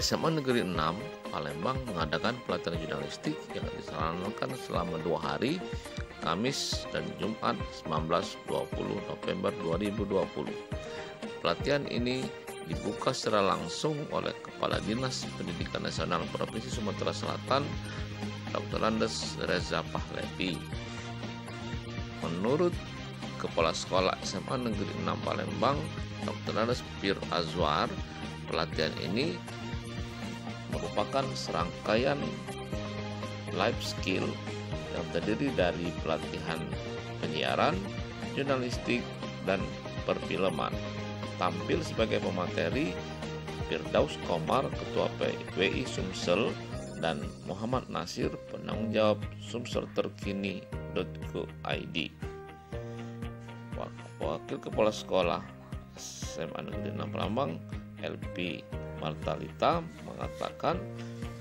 SMA Negeri 6 Palembang mengadakan pelatihan jurnalistik yang diselenggarakan selama 2 hari, Kamis dan Jumat 19-20 November 2020. Pelatihan ini dibuka secara langsung oleh Kepala Dinas Pendidikan Nasional Provinsi Sumatera Selatan, Dr. Andes Reza Pahlevi. Menurut Kepala Sekolah SMA Negeri 6 Palembang, Dr. Andes Pir Azwar, pelatihan ini merupakan serangkaian life skill yang terdiri dari pelatihan penyiaran, jurnalistik, dan perfilman. Tampil sebagai pemateri Firdaus Komar, Ketua PWI Sumsel, dan Muhammad Nasir, penanggung jawab sumselterkini.go.id. Wakil Kepala Sekolah SMA Negeri 6 Palembang, LP Martalita, mengatakan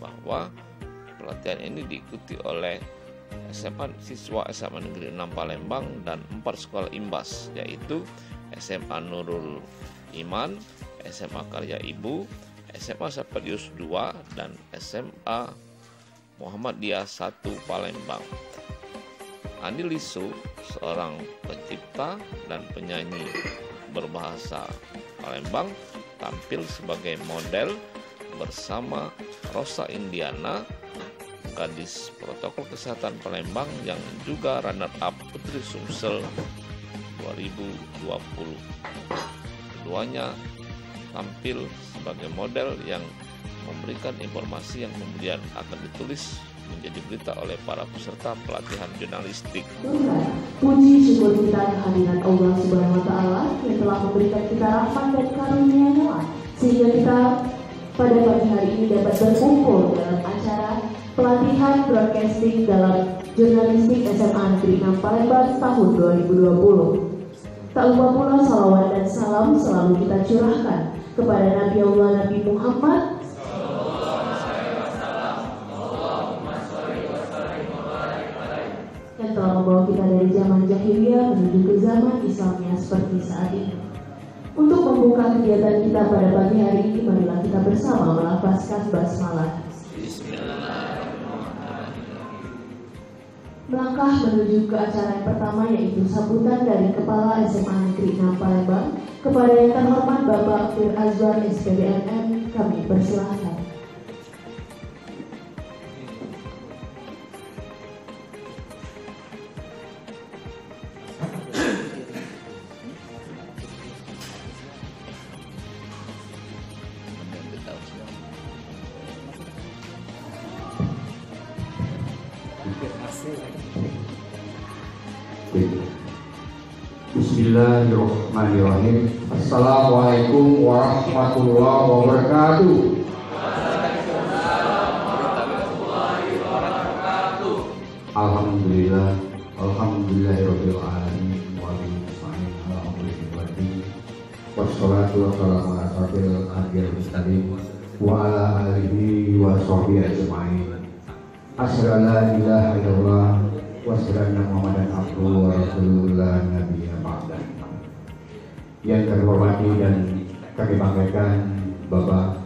bahwa pelatihan ini diikuti oleh siswa SMA Negeri 6 Palembang dan 4 sekolah imbas, yaitu SMA Nurul Iman, SMA Karya Ibu, SMA Sapadius 2, dan SMA Muhammadiyah 1 Palembang. Andi Lisu, seorang pencipta dan penyanyi berbahasa Palembang, tampil sebagai model bersama Rosa Indiana, gadis protokol kesehatan Palembang yang juga runner-up Putri Sumsel 2020. Keduanya tampil sebagai model yang memberikan informasi yang kemudian akan ditulis menjadi berita oleh para peserta pelatihan jurnalistik. Puji syukur kita kehadirat Allah Subhanahu wa Ta'ala yang telah memberikan kita rahmat dan karunia-Nya, sehingga kita pada pagi hari ini dapat berkumpul dalam acara pelatihan broadcasting dalam jurnalistik SMA Negeri 6 Palembang tahun 2020. Tak lupa pula salawat dan salam selalu kita curahkan kepada Nabi Allah Nabi Muhammad yang telah membawa kita dari zaman jahiliyah menuju ke zaman Islamnya seperti saat ini. Untuk membuka kegiatan kita pada pagi hari ini, marilah kita bersama melafazkan basmalah. Melangkah menuju ke acara yang pertama, yaitu sambutan dari Kepala SMA Negeri 6 Palembang kepada yang terhormat Bapak Fir Azwar SPDMM, kami persilahkan. Bismillahirrahmanirrahim. Assalamualaikum warahmatullahi wabarakatuh. Alhamdulillah, alhamdulillahirabbil alamin wa bismillahirrahmanirrahim ala amrihi wassalatu wassalamu ala asyrofil anbiya'il mursalin wa ala alihi wa sahbihi ajma'in. Asyhadu an la ilaha illallah wa asyhadu anna Muhammadan abduhu wa rasulullah nabiyya ba'da. Yang terhormati dan kami banggakan Bapak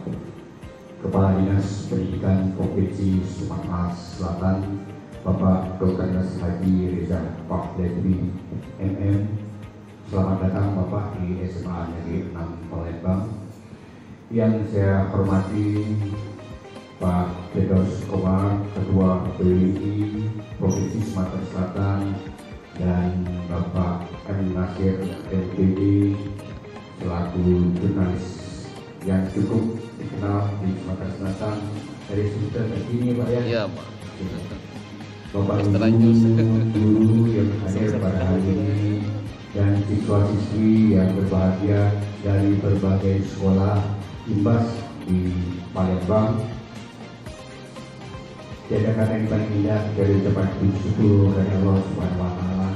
Kepala Dinas Pendidikan Provinsi Sumatera Selatan, Bapak Dr. Haji Reza Pahlevi MM. Selamat datang Bapak di SMA Negeri 6 Palembang. Yang saya hormati Pak Firdaus Komar, Ketua PWI Provinsi Sumatera Selatan, dan Bapak M. Nasir LPD selaku jurnalis yang cukup dikenal di Sumatera Selatan dari Sumsel terkini, Pak ya. Iya, Pak. Bapak Ibu guru yang hadir pada hari ini dan siswa-siswi yang berbahagia dari berbagai sekolah imbas di Palembang. Tiada kata yang paling indah dari ucapan syukur kepada Allah Subhanahu wa Ta'ala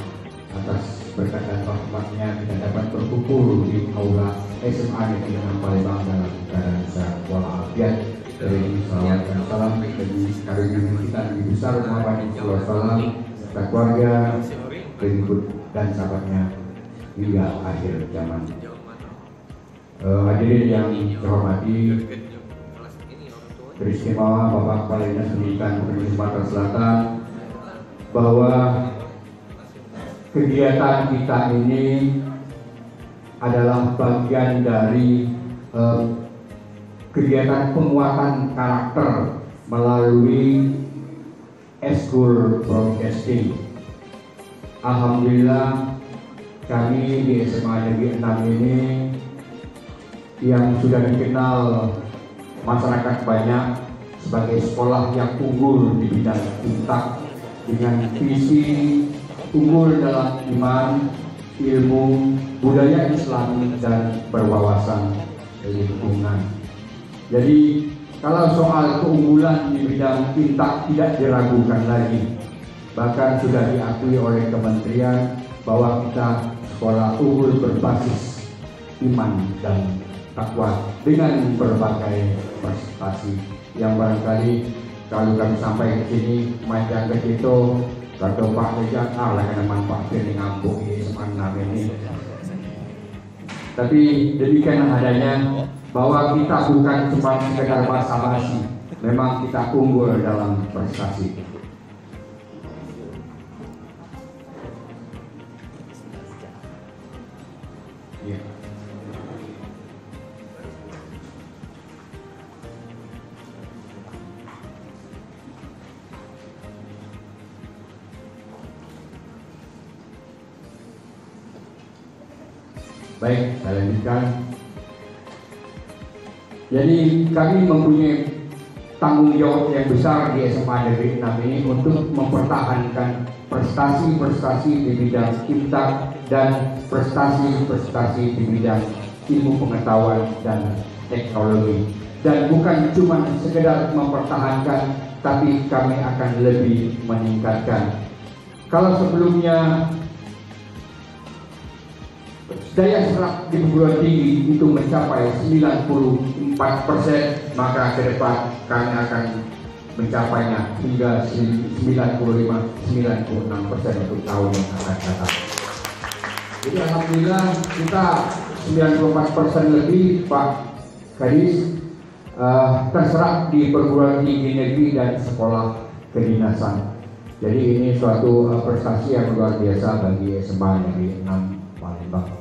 atas berkat dan rahmatnya kita dapat berkumpul di aula SMA Negeri 6 Palembang dalam keadaan sehat walafiat. Dari salawat dan salam bagi karunia kita Nabi besar Muhammad SAW serta keluarga, pengikut dan sahabatnya hingga akhir zaman. Hadirin yang terhormati, Teristimewa Bapak Kepala Dinas Pendidikan Provinsi Sumatera Selatan bahwa kegiatan kita ini adalah bagian dari kegiatan penguatan karakter melalui Eskul Broadcasting. Alhamdulillah kami di SMA Negeri 6 ini yang sudah dikenal masyarakat banyak sebagai sekolah yang unggul di bidang intak dengan visi unggul dalam iman, ilmu, budaya Islami dan berwawasan lingkungan. Jadi kalau soal keunggulan di bidang intak tidak diragukan lagi, bahkan sudah diakui oleh kementerian bahwa kita sekolah unggul berbasis iman dan takwa dengan berbagai prestasi yang barangkali kalau kami sampai ke sini macam itu kata Pak Lejak lah karena manfaat ini ngampung ini semangat ini. Tapi demikian adanya bahwa kita bukan cuma sekedar basa-basi, memang kita unggul dalam prestasi. Yeah. Baik, saya lanjutkan. Jadi kami mempunyai tanggung jawab yang besar di SMA Negeri 6 ini untuk mempertahankan prestasi-prestasi di bidang intak dan prestasi-prestasi di bidang ilmu pengetahuan dan teknologi. Dan bukan cuma sekedar mempertahankan, tapi kami akan lebih meningkatkan. Kalau sebelumnya daya serap di perguruan tinggi itu mencapai 94%, maka ke depan kami akan mencapainya hingga 95-96% untuk tahun yang akan datang. Jadi alhamdulillah kita 94% lebih Pak Kadis terserap di perguruan tinggi negeri dan sekolah kedinasan. Jadi ini suatu prestasi yang luar biasa bagi SMA Negeri 6 Palembang.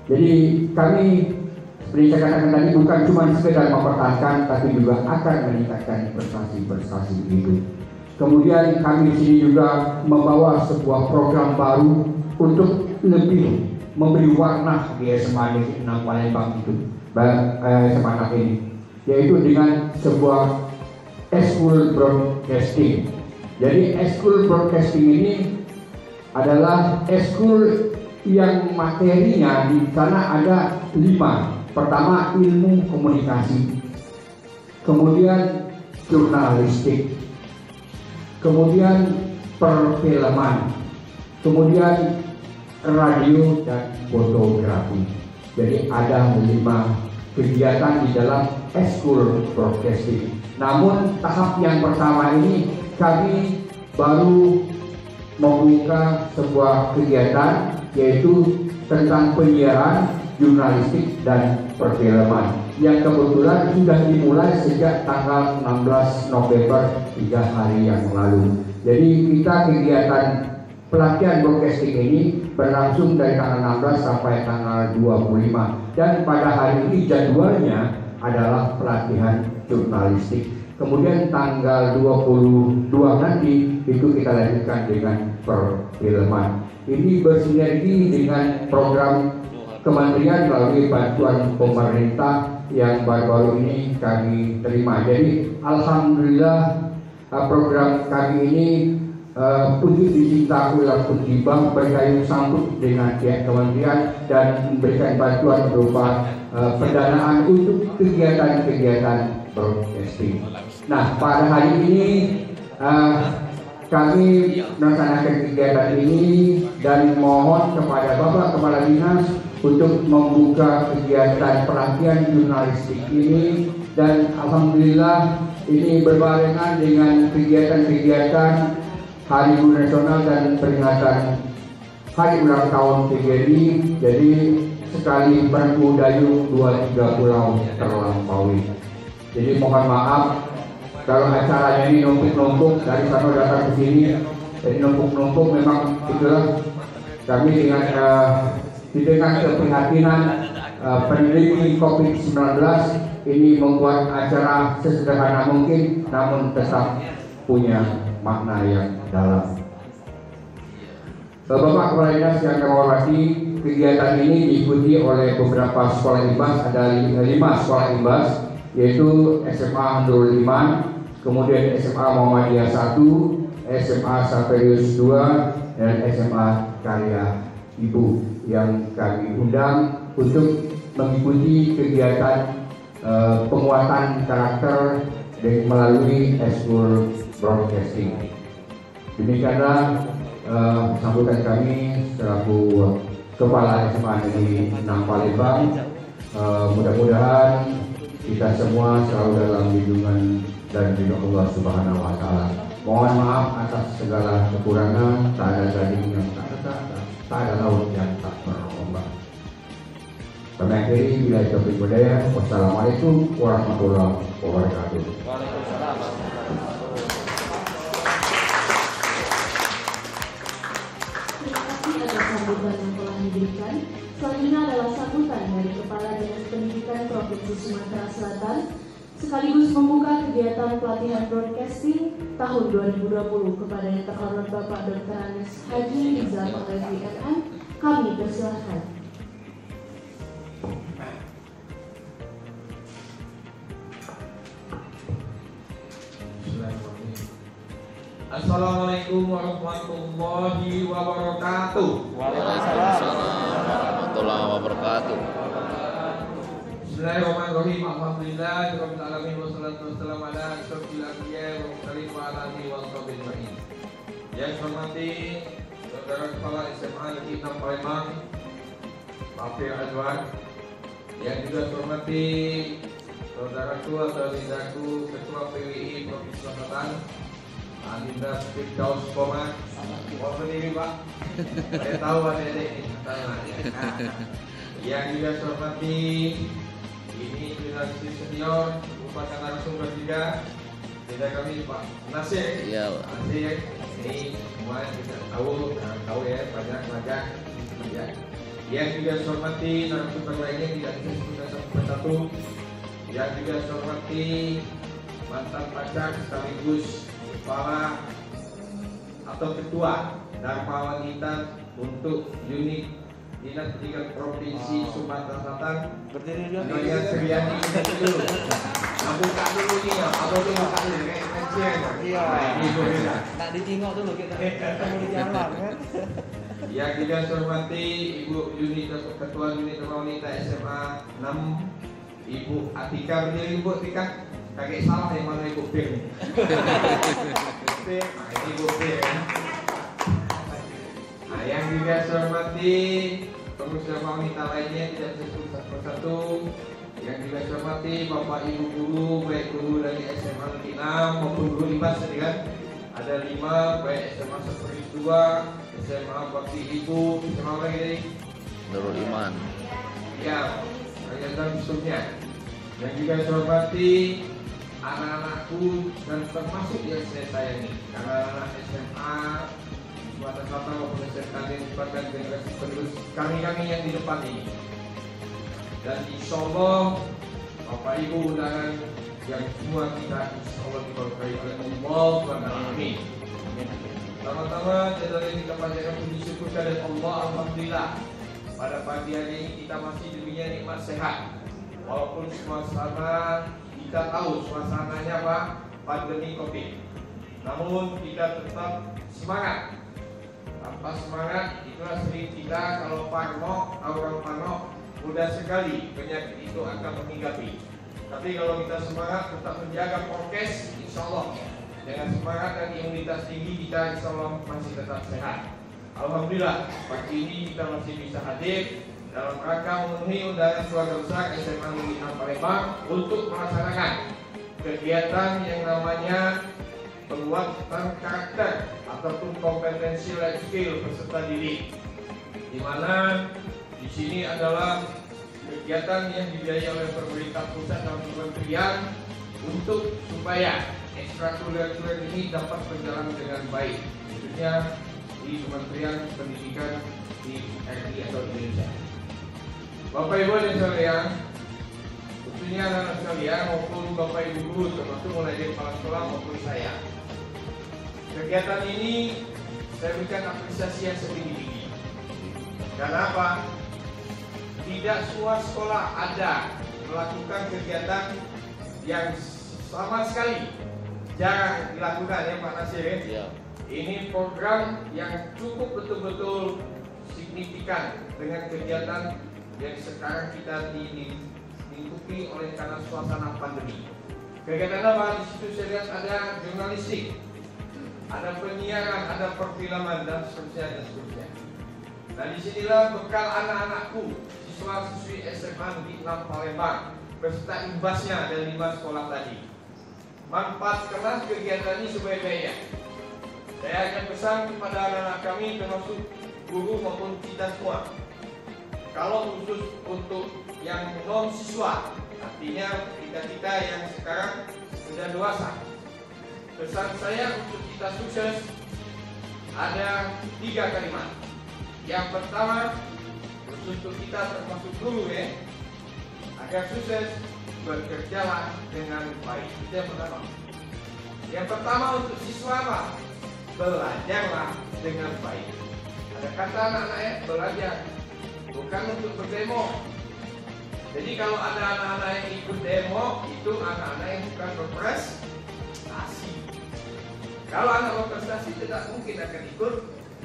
Jadi kami seperti saya katakan tadi bukan cuma sekedar mempertahankan, tapi juga akan meningkatkan prestasi-prestasi itu. Kemudian kami di sini juga membawa sebuah program baru untuk lebih memberi warna di SMA Negeri 6 Palembang itu, SMA ini, yaitu dengan sebuah Eskul Broadcasting. Jadi Eskul Broadcasting ini adalah eskul yang materinya di sana ada 5. Pertama ilmu komunikasi, kemudian jurnalistik, kemudian perfilman, kemudian radio dan fotografi. Jadi ada 5 kegiatan di dalam Eskul Broadcasting. Namun tahap yang pertama ini kami baru membuka sebuah kegiatan yaitu tentang penyiaran, jurnalistik dan perfilman yang kebetulan sudah dimulai sejak tanggal 16 November 3 hari yang lalu. Jadi kita kegiatan pelatihan broadcasting ini berlangsung dari tanggal 16 sampai tanggal 25 dan pada hari ini jadwalnya adalah pelatihan jurnalistik. Kemudian tanggal 22 nanti itu kita lanjutkan dengan perfilman. Ini bersinergi dengan program kementerian melalui bantuan pemerintah yang baru-baru ini kami terima. Jadi alhamdulillah program kami ini puji dicinta oleh Pusdibang bergayung sambut dengan pihak kementerian dan memberikan bantuan berupa pendanaan untuk kegiatan-kegiatan broadcasting. Nah, pada hari ini kami melaksanakan kegiatan ini dan mohon kepada Bapak Kepala Dinas untuk membuka kegiatan pelatihan jurnalistik ini, dan alhamdulillah ini berbarengan dengan kegiatan-kegiatan Hari Guru Nasional dan peringatan Hari Ulang Tahun TGRI. Jadi sekali berku dayung 2-3 pulau terlampaui. Jadi mohon maaf kalau acaranya ini numpuk-numpuk dari sana datang ke sini, jadi numpuk-numpuk memang itulah kami dengan keprihatinan peneliti COVID-19 ini membuat acara sesederhana mungkin, namun tetap punya makna yang dalam. Bapak Kepala Dinas yang kami hormati, kegiatan ini diikuti oleh beberapa sekolah imbas, ada 5 sekolah imbas, yaitu SMA Nurul Iman, kemudian SMA Muhammadiyah 1, SMA Saperius 2, dan SMA Karya Ibu yang kami undang untuk mengikuti kegiatan penguatan karakter melalui Eskul Broadcasting. Demikianlah sambutan kami selaku Kepala SMA Negeri 6 Palembang. Mudah-mudahan kita semua selalu dalam lindungan dan ridho Allah Subhanahu wa Ta'ala. Mohon maaf atas segala kekurangan, tak ada daging yang tak retak, tak ada laut yang tak berombak. Kami akhiri bila taufiq hidayah. Wassalamualaikum warahmatullahi wabarakatuh. Waalaikumsalam. Terima kasih atas sambutan yang telah diberikan. Selanjutnya adalah sambutan dari Kepala Dinas Pendidikan Provinsi Sumatera Selatan sekaligus membuka kegiatan pelatihan broadcasting tahun 2020 kepada yang terhormat Bapak Dr. Anis Haji Rizal Maghribi MM. Kami persilahkan. Assalamualaikum warahmatullahi wabarakatuh. Waalaikumsalam warahmatullahi wabarakatuh. Bismillahirrahmanirrahim. Alhamdulillah rabbil alamin wassalatu wassalamu ala asyrofil anbiya wa mursalin wa ala alihi wa sahbihi ajmain. Yang saya hormati Saudara Kepala SMA Negeri 6 Palembang, Pak Fir Azwan. Yang juga saya hormati Saudaraku atau Lindaku Ketua PWI Provinsi Selatan, Alinda Firdaus Komat. Mohon berdiri Pak. Saya tahu adik-adik ini. Yang juga saya hormati, ini generasi senior merupakan narasumber juga tidak kami Pak Nasir. Iya. Nasir ini semua kita tahu ya banyak ya. Yang juga saya hormati narasumber lainnya tidak bisa disebutkan satu persatu. Yang juga saya hormati mantan pacar sekaligus kepala atau ketua Dharma Wanita untuk unit Dinas Pendidikan Provinsi Sumatera Selatan. Berdiri dulu. Nyonya Suryani dulu. Buka dulu nih ya. Apa tuh buka dulu kayak kecil. Iya. Tak ditengok dulu kita ketemu di jalan kan. Yang juga saya hormati Ibu unit Ketua Unit Wanita SMA 6 Ibu Atika. Berdiri Ibu Atika. Kakek salah yang mana Ibu Fir. Ibu Fir. Nah, yang juga saya hormati pengurus wanita lainnya tidak disebut satu persatu. Yang juga saya hormati Bapak Ibu guru, baik guru dari SMA Negeri 6 maupun guru IPAS tadi kan. Ada 5, baik SMA Saperius 2, SMA Bakti Ibu, SMA lagi dari Nurul Iman. Ya, kegiatan sebelumnya. Yang juga saya hormati anak-anakku dan termasuk yang saya sayangi, anak-anak SMA Sumatera Selatan maupun SMK yang merupakan generasi penerus kami yang di depan ini. Dan insya Allah Bapak Ibu undangan yang semua kita insya Allah diberkahi oleh Allah Subhanahu wa Ta'ala. Pertama-tama jadwal ini kita panjatkan puji syukur kepada Allah. Alhamdulillah pada pagi hari ini kita masih diberikan nikmat sehat. Walaupun suasana kita tahu suasananya Pak pandemi Covid, namun kita tetap semangat. Tanpa semangat itulah sering kita kalau orang parno mudah sekali penyakit itu akan menghinggapi. Tapi kalau kita semangat tetap menjaga prokes, insya Allah dengan semangat dan imunitas tinggi kita insya Allah masih tetap sehat. Alhamdulillah pagi ini kita masih bisa hadir dalam rangka memenuhi undangan keluarga besar SMA Negeri 6 Palembang untuk melaksanakan kegiatan yang namanya penguatan karakter ataupun kompetensi life skill peserta didik, di mana di sini adalah kegiatan yang dibiayai oleh pemerintah pusat dan kementerian untuk supaya ekstrakurikuler ini dapat berjalan dengan baik, khususnya di Kementerian Pendidikan di RI atau Indonesia. Bapak Ibu dan sekalian, khususnya anak-anak sekalian maupun Bapak Ibu guru, termasuk mulai dari kepala sekolah maupun saya, kegiatan ini saya berikan apresiasi yang setinggi-tinggi. Karena apa? Tidak semua sekolah ada melakukan kegiatan yang sama sekali jarang dilakukan ya Pak Nasir ya. Ini program yang cukup betul-betul signifikan dengan kegiatan yang sekarang kita dilingkupi oleh karena suasana pandemi. Kegiatan apa? Di situ saya lihat ada jurnalistik, ada penyiaran, ada perfilman dan seterusnya dan seterusnya. Nah disinilah bekal anak-anakku, siswa-siswi SMA Negeri 6 Palembang beserta imbasnya dari 5 sekolah tadi. Manfaatkanlah kegiatan ini sebaik-baiknya. Saya hanya pesan kepada anak-anak kami termasuk guru maupun kita semua. Kalau khusus untuk yang non siswa, artinya kita yang sekarang sudah dewasa, pesan saya untuk kita sukses ada 3 kalimat. Yang pertama, khusus untuk kita termasuk guru ya, agar sukses bekerjalah dengan baik. Itu yang pertama. Yang pertama untuk siswa apa? Belajarlah dengan baik. Ada kata anak-anaknya belajar, bukan untuk berdemo. Jadi kalau ada anak-anak yang ikut demo, itu anak-anak yang bukan berprestasi. Kalau anak berprestasi tidak mungkin akan ikut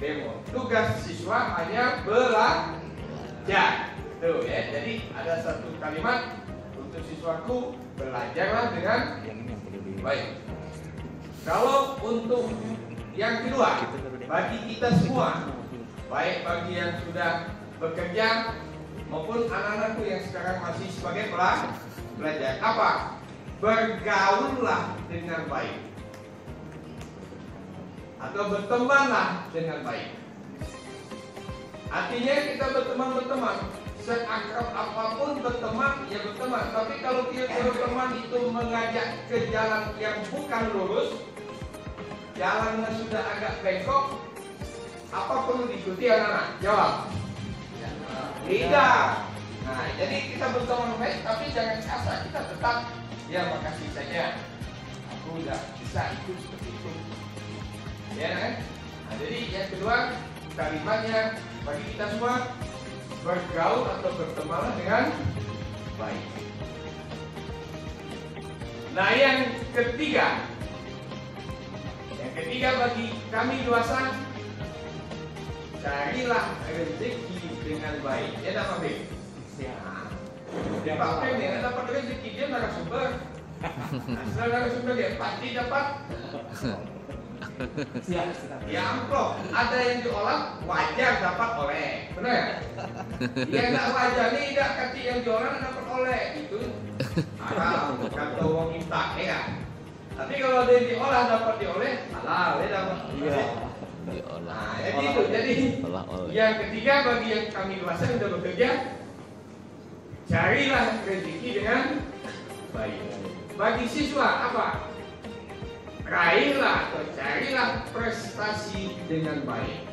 demo. Tugas siswa hanya belajar. Tuh ya. Jadi ada satu kalimat untuk siswaku, belajarlah dengan baik. Kalau untuk yang kedua, bagi kita semua, baik bagi yang sudah bekerja maupun anak-anakku yang sekarang masih sebagai pelajar, apa? Bergaullah dengan baik atau bertemanlah dengan baik. Artinya kita berteman, seakrab apapun berteman, ya berteman. Tapi kalau kita berteman itu mengajak ke jalan yang bukan lurus, jalannya sudah agak bengkok, apa perlu diikuti anak-anak? Jawab. Tidak. Nah, jadi kita berteman baik, tapi jangan kasar. Kita tetap, ya makasih saja, aku udah bisa ikut seperti itu. Ya kan? Nah, jadi yang kedua kalimatnya bagi kita semua, bergaul atau berteman dengan baik. Nah yang ketiga bagi kami dewasa, carilah rezeki dengan baik. Ya tak Pak Bim? Ya Pak Bim yang dapat rezeki dia narasumber. Setelah narasumber dia pasti dapat. Ya amplop, ada yang diolah wajar dapat oleh, benar ya? Yang tidak wajar nih tidak kasih yang diolah dapat oleh itu halal, kata orang minta ya. Tapi kalau dia diolah dapat dioleh halal, dia dapat. Iya. Nah, jadi itu. Jadi yang ketiga bagi yang kami dewasa yang sudah bekerja, carilah rezeki dengan baik. Bagi siswa apa? Raihlah atau carilah prestasi dengan baik.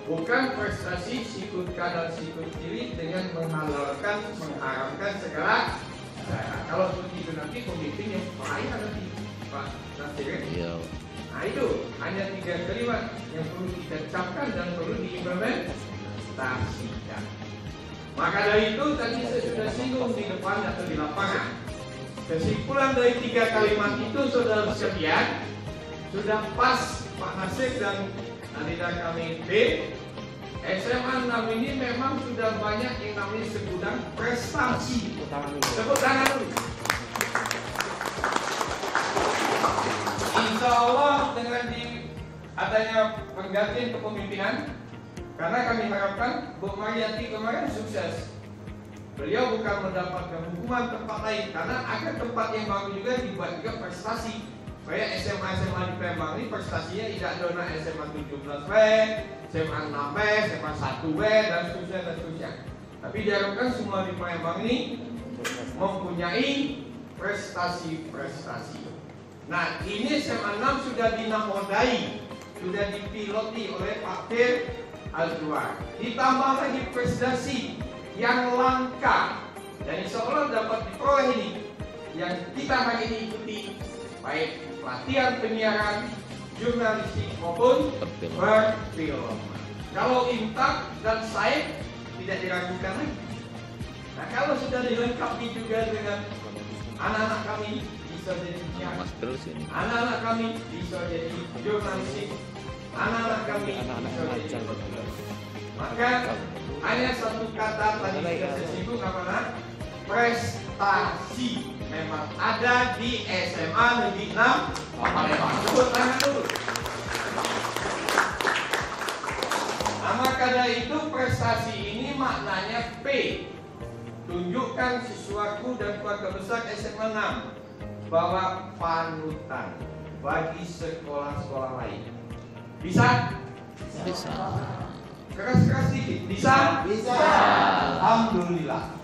Bukan prestasi sikut kanan sikut kiri dengan menghalalkan, mengharamkan segala cara. Kalau seperti itu nanti pemimpin yang bahaya nanti Pak Nasir. Iya. Nah itu hanya 3 kalimat yang perlu kita ucapkan dan perlu diimplementasikan. Maka dari itu tadi saya sudah singgung di depan atau di lapangan. Kesimpulan dari 3 kalimat itu saudara sekalian sudah pas Pak Nasir dan adik-adik kami B. SMA 6 ini memang sudah banyak yang namanya segudang prestasi. Tepuk tangan dulu. Insya Allah dengan adanya penggantian kepemimpinan, karena kami harapkan Bu Mariati kemarin sukses. Beliau bukan mendapatkan hukuman tempat lain, karena agar tempat yang baru juga dibuat juga prestasi. Supaya SMA di Palembang ini prestasinya tidak zona SMA 17W, SMA 6W, SMA 1W dan seterusnya. Tapi diharapkan semua di Palembang ini mempunyai prestasi-prestasi. Nah, ini SMA 6 sudah dinakodai, sudah dipiloti oleh Pak Fir Azwar. Ditambah lagi prestasi yang langka dan insya Allah dapat diperoleh ini yang kita hari ini ikuti, baik pelatihan penyiaran, jurnalistik maupun perfilman. Kalau Imtak dan Said tidak diragukan lagi. Nah, kalau sudah dilengkapi juga dengan anak-anak kami bisa jadi penyiar, anak-anak kami bisa jadi jurnalistik, anak-anak kami bisa jadi perfilman. Maka hanya satu kata tadi sudah saya singgung, apa? Prestasi memang ada di SMA Negeri 6 Palembang. Tepuk tangan dulu. Nah, maka dari itu prestasi ini maknanya P. Tunjukkan sesuatu dan keluarga besar SMA 6 bahwa panutan bagi sekolah-sekolah lain. Bisa? Bisa. Keras-keras sedikit. Bisa? Bisa. Alhamdulillah.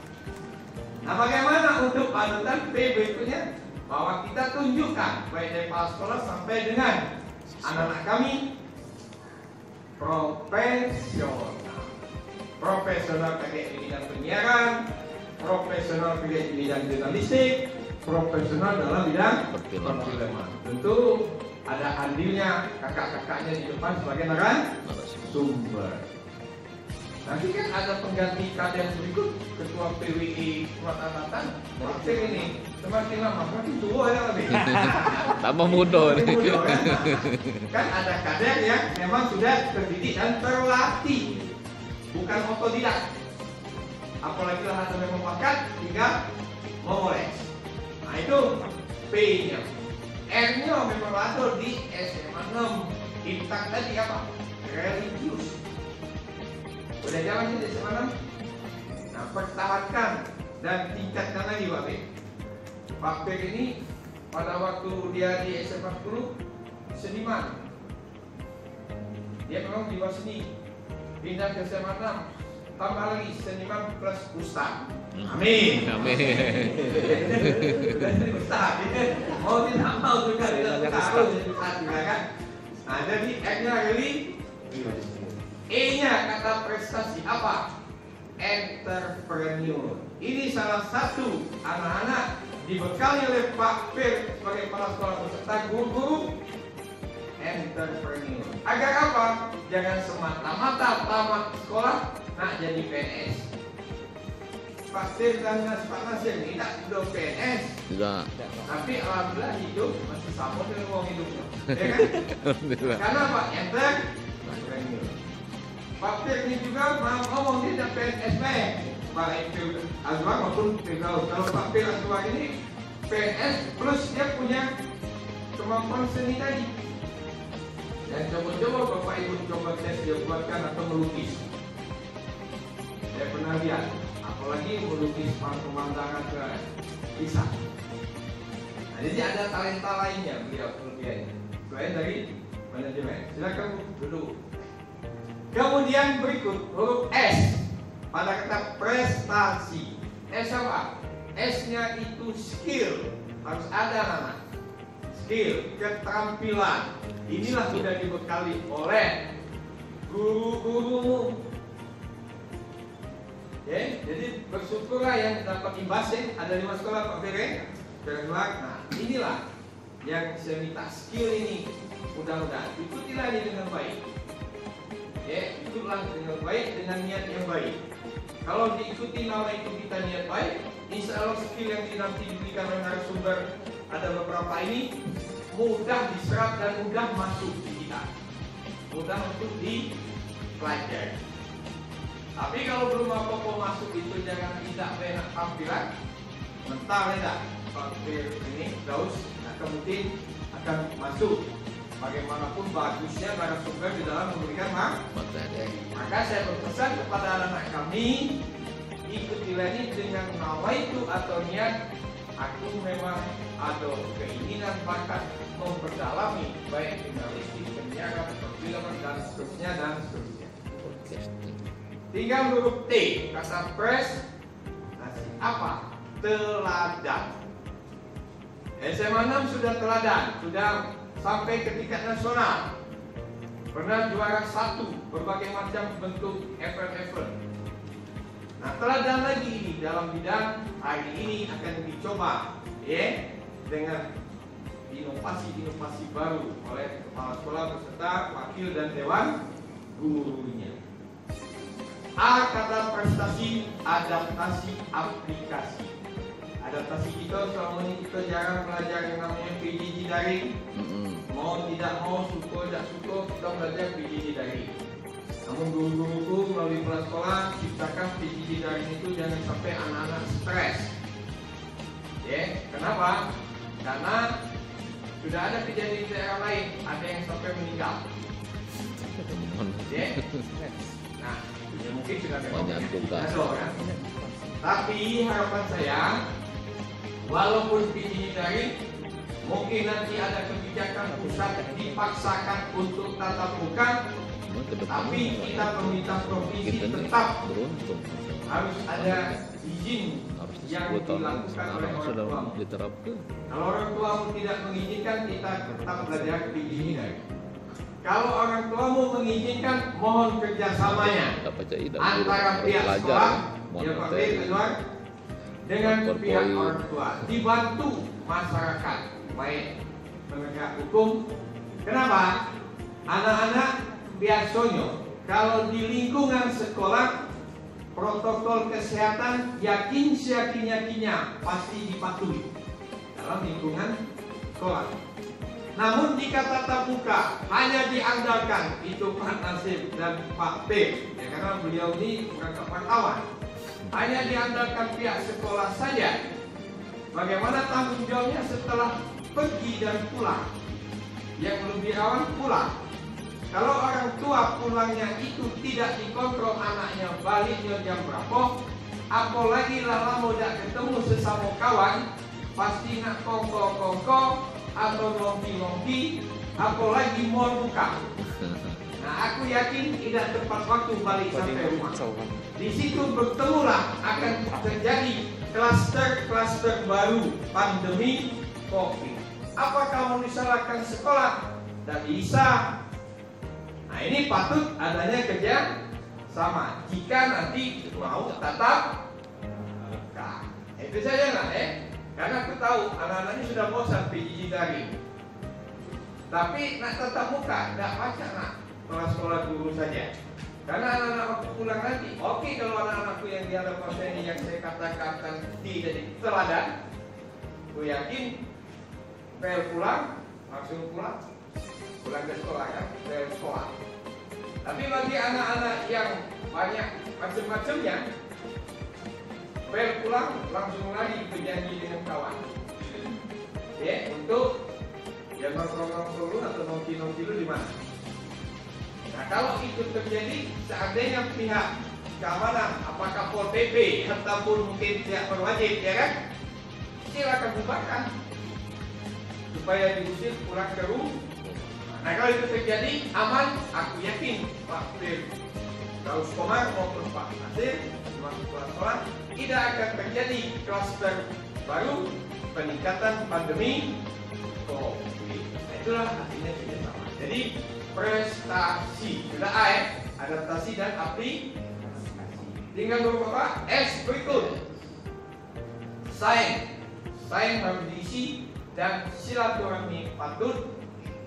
Nah, bagaimana untuk panutan P berikutnya? Bahwa kita tunjukkan baik dari kepala sekolah sampai dengan anak-anak kami profesional kayak di bidang penyiaran, profesional kayak di bidang jurnalistik, profesional dalam bidang perfilman. Tentu ada andilnya kakak-kakaknya di depan sebagai narasumber. Nanti kan ada pengganti kader berikut, ketua PWI Sumatera Selatan, Pak ini semakin lama semakin tua ya lebih. Tambah muda nih. Kan ada kader yang memang sudah terdidik dan terlatih, bukan otodidak. Apalagi lah ada memang bakat, tinggal memoles. Nah itu P-nya. R-nya memang ada di SMA 6. Imtak tadi apa? Religius. Udah jalan di SMA 6. Nah, pertahankan dan tingkatkan lagi Pak Bek. Pak Bek ini pada waktu dia di SMA 10 seniman. Dia memang jiwa seni. Pindah ke SMA 6, tambah lagi seniman plus ustaz. Amin. Amin. Ustaz, mau tidak mau juga tidak harus jadi ustaz juga kan. Nah, jadi R-nya really, E-nya kata prestasi apa? Entrepreneur. Ini salah satu anak-anak dibekali oleh Pak Fir sebagai kepala sekolah beserta guru-guru entrepreneur. Agar apa? Jangan semata-mata tamat sekolah nak jadi PNS. Pak Fir dan Pak Nasir tidak sudah PNS. Tidak. Tapi alhamdulillah hidup masih sama dengan uang hidupnya. Ya kan? Karena apa? Entrepreneur. Pak Fir ini juga mau ngomong dia ada PNS baik Fir Azwar maupun Firdaus. Kalau Pak Fir Azwar ini PNS plus dia punya kemampuan seni tadi. Dan coba-coba Bapak Ibu coba tes dia buatkan atau melukis. Saya pernah lihat, apalagi melukis pemandangan ke kisah. Nah, jadi ada talenta lainnya beliau kelebihannya. Selain dari manajemen. Silakan duduk. Kemudian berikut huruf S pada kata prestasi. S apa? S-nya itu skill, harus ada nama. Skill, keterampilan. Inilah sudah dibekali oleh guru-gurumu. Ya, jadi bersyukurlah yang dapat imbasnya. Ada 5 sekolah Pak Fere. Nah, inilah yang saya minta skill ini. Mudah-mudahan ikutilah ini dengan baik. Ya, ikutlah dengan baik dengan niat yang baik. Kalau diikuti nama itu kita niat baik, insya Allah skill yang nanti diberikan oleh narasumber ada beberapa ini mudah diserap dan mudah masuk di kita, mudah untuk dipelajari. Tapi kalau belum apa-apa masuk itu jangan tidak enak tampilan, mentah tidak tampil ini daus akan mungkin akan masuk. Bagaimanapun bagusnya narasumber di dalam memberikan materi. Maka saya berpesan kepada anak-anak kami, ikutilah ini dengan nawaitu atau niat. Aku memang ada keinginan bakat memperdalami baik jurnalistik, penyiaran, perfilman dan seterusnya dan seterusnya. Tinggal huruf T, kata prestasi apa? Teladan. SMA 6 sudah teladan, sudah sampai ke tingkat nasional. Pernah juara 1 berbagai macam bentuk event-event. Nah, teladan lagi dalam bidang hari ini akan dicoba dengan inovasi-inovasi baru oleh kepala sekolah beserta wakil dan dewan gurunya. A kata prestasi, adaptasi aplikasi. Adaptasi kita selama ini kita jarang belajar yang namanya PJJ daring. Mau tidak mau, suka tidak suka, kita belajar PJJ daring. Namun guru-guruku melalui kepala sekolah ciptakan PJJ daring itu jangan sampai anak-anak stres. Kenapa? Karena sudah ada kejadian di daerah lain, ada yang sampai meninggal. Nah, ya mungkin sudah banyak tugas. Kan? Tapi harapan saya, walaupun PJJ daring, mungkin nanti ada kebijakan pusat dipaksakan untuk tatap muka, tapi kita pemerintah provinsi tetap harus ada izin yang dilakukan oleh orang tua. Kalau orang tua tidak mengizinkan, kita tetap belajar PJJ daring. Kalau orang tuamu mengizinkan, mohon kerjasamanya antara pihak sekolah, dengan pihak orang tua, dibantu masyarakat, baik penegak hukum. Kenapa? Anak-anak biasanya kalau di lingkungan sekolah, protokol kesehatan yakin-yakinnya pasti dipatuhi dalam lingkungan sekolah. Namun jika tatap muka hanya diandalkan itu Pak Nasib dan Pak P, karena beliau ini bukan wartawan, hanya diandalkan pihak sekolah saja, bagaimana tanggung jawabnya setelah pergi dan pulang? Yang lebih rawan pulang. Kalau orang tua pulangnya itu tidak dikontrol anaknya baliknya jam berapa, apalagi lama tidak ketemu sesama kawan, pasti nak kongko-kongko atau lompi-lompi, apalagi mal buka. Nah, aku yakin tidak tepat waktu balik sampai rumah. Di situ bertemulah akan terjadi klaster-klaster baru pandemi COVID. Apakah mau disalahkan sekolah? Tidak bisa. Nah, ini patut adanya kerja sama. Jika nanti mau tatap muka, itu saja lah Karena aku tahu anak-anak ini sudah bosan PJJ daring. Tapi nak tatap muka, tidak baca nak sekolah guru saja. Karena anak-anak waktu pulang nanti, oke kalau anak-anakku yang di hadapan saya ini yang saya katakan tidak teladan, aku yakin bel pulang, langsung pulang ke sekolah kan, bel sekolah. Tapi bagi anak-anak yang banyak macam-macamnya, bel pulang langsung lagi berjanji dengan kawan, untuk ya nongkrong dulu atau nongki dulu di mana. Nah, kalau itu terjadi, seandainya pihak keamanan, apakah Pol PP ataupun mungkin pihak berwajib, ya kan, silakan bubarkan supaya diusir pulang ke rumah. Nah, kalau itu terjadi aman, aku yakin Pak Daus Komar maupun Pak Nasir masuk sekolah tidak akan terjadi klaster baru peningkatan pandemi COVID. Nah, itulah artinya tidak sama. Jadi prestasi sudah adaptasi dan aplikasi. Tinggal beberapa S berikut. Sains harus diisi dan silaturahmi patut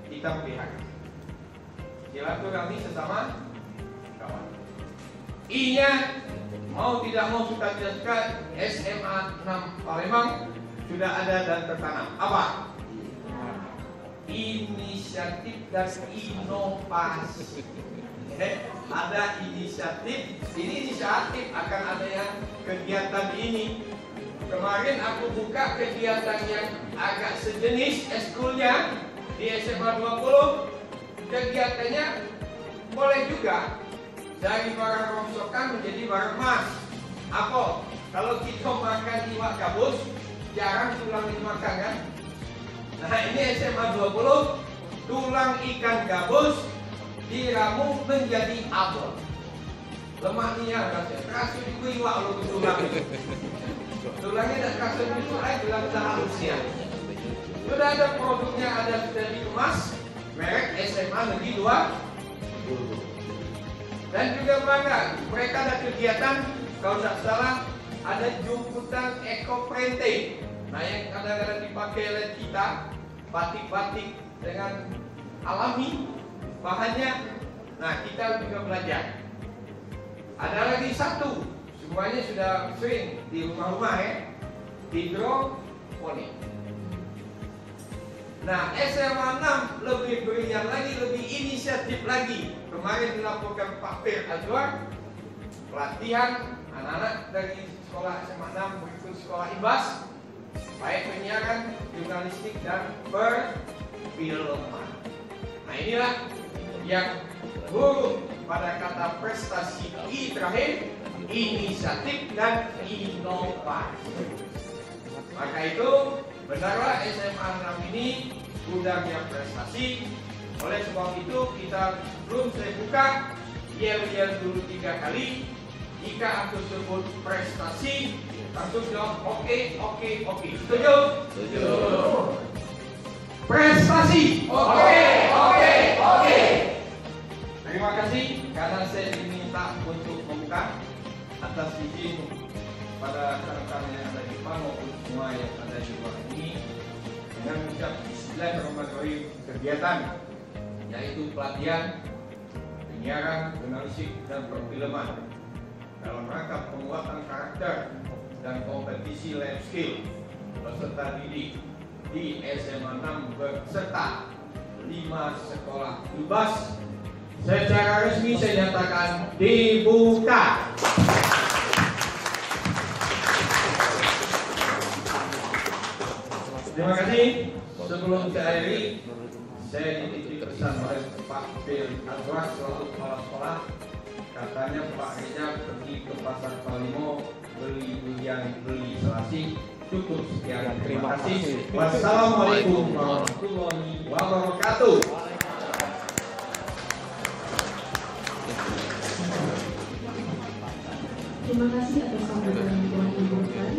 kita pelihara. Silaturahmi sesama kawan. I-nya mau tidak mau suka tidak suka SMA 6 Palembang sudah ada dan tertanam. Apa? Inisiatif dan inovasi. Ada inisiatif, ini inisiatif akan ada yang kegiatan ini. Kemarin aku buka kegiatan yang agak sejenis eskulnya di SMA 20. Kegiatannya boleh juga dari barang rongsokan menjadi barang emas. Apa? Kalau kita makan iwak gabus, jarang tulang dimakan kan? Nah, ini SMA 20, tulang ikan gabus diramu menjadi abon. Lemaknya rasanya terasa di iwak lo tulang. Tulangnya tidak terasa di iwak, tulang halus ya. Sudah ada produknya, ada sudah dikemas, merek SMA Negeri 2. Dan juga bangga, mereka ada kegiatan, kalau tidak salah, ada jemputan eco printing. Nah, yang kadang-kadang dipakai oleh kita, batik-batik dengan alami bahannya. Nah, kita juga belajar. Ada lagi satu, semuanya sudah sering di rumah-rumah ya, hidroponik. Nah, SMA 6 lebih brilian lagi, lebih inisiatif lagi. Kemarin dilaporkan Pak Fir Azwar, pelatihan anak-anak dari sekolah SMA 6 berikut sekolah IBAS, baik penyiaran, jurnalistik, dan perfilman. Nah, inilah yang huruf pada kata prestasi I terakhir, inisiatif dan inovasi. Maka itu benarlah SMA 6 ini gudangnya prestasi. Oleh sebab itu kita belum saya buka, yel-yel dulu 3 kali. Jika aku sebut prestasi, langsung jawab oke. Setuju? Setuju. Prestasi. Oke. Terima kasih karena saya diminta untuk membuka atas izin pada rekan-rekan yang ada di depan maupun semua yang ada di luar ini dengan mengucap Bismillahirrahmanirrahim kegiatan yaitu pelatihan penyiaran, jurnalistik, dan perfilman dalam rangka penguatan karakter dan kompetisi life skill peserta didik di SMA 6 beserta 5 sekolah IBAS secara resmi saya nyatakan dibuka. Terima kasih. Sebelum saya akhiri, saya dititip pesan oleh Pak Fir Azwar selaku kepala sekolah. Katanya Pak Reza pergi ke pasar Palimo beli durian, beli selasih. Cukup sekian. Terima kasih. Wassalamualaikum warahmatullahi wabarakatuh. Terima kasih atas sambutan yang telah diberikan.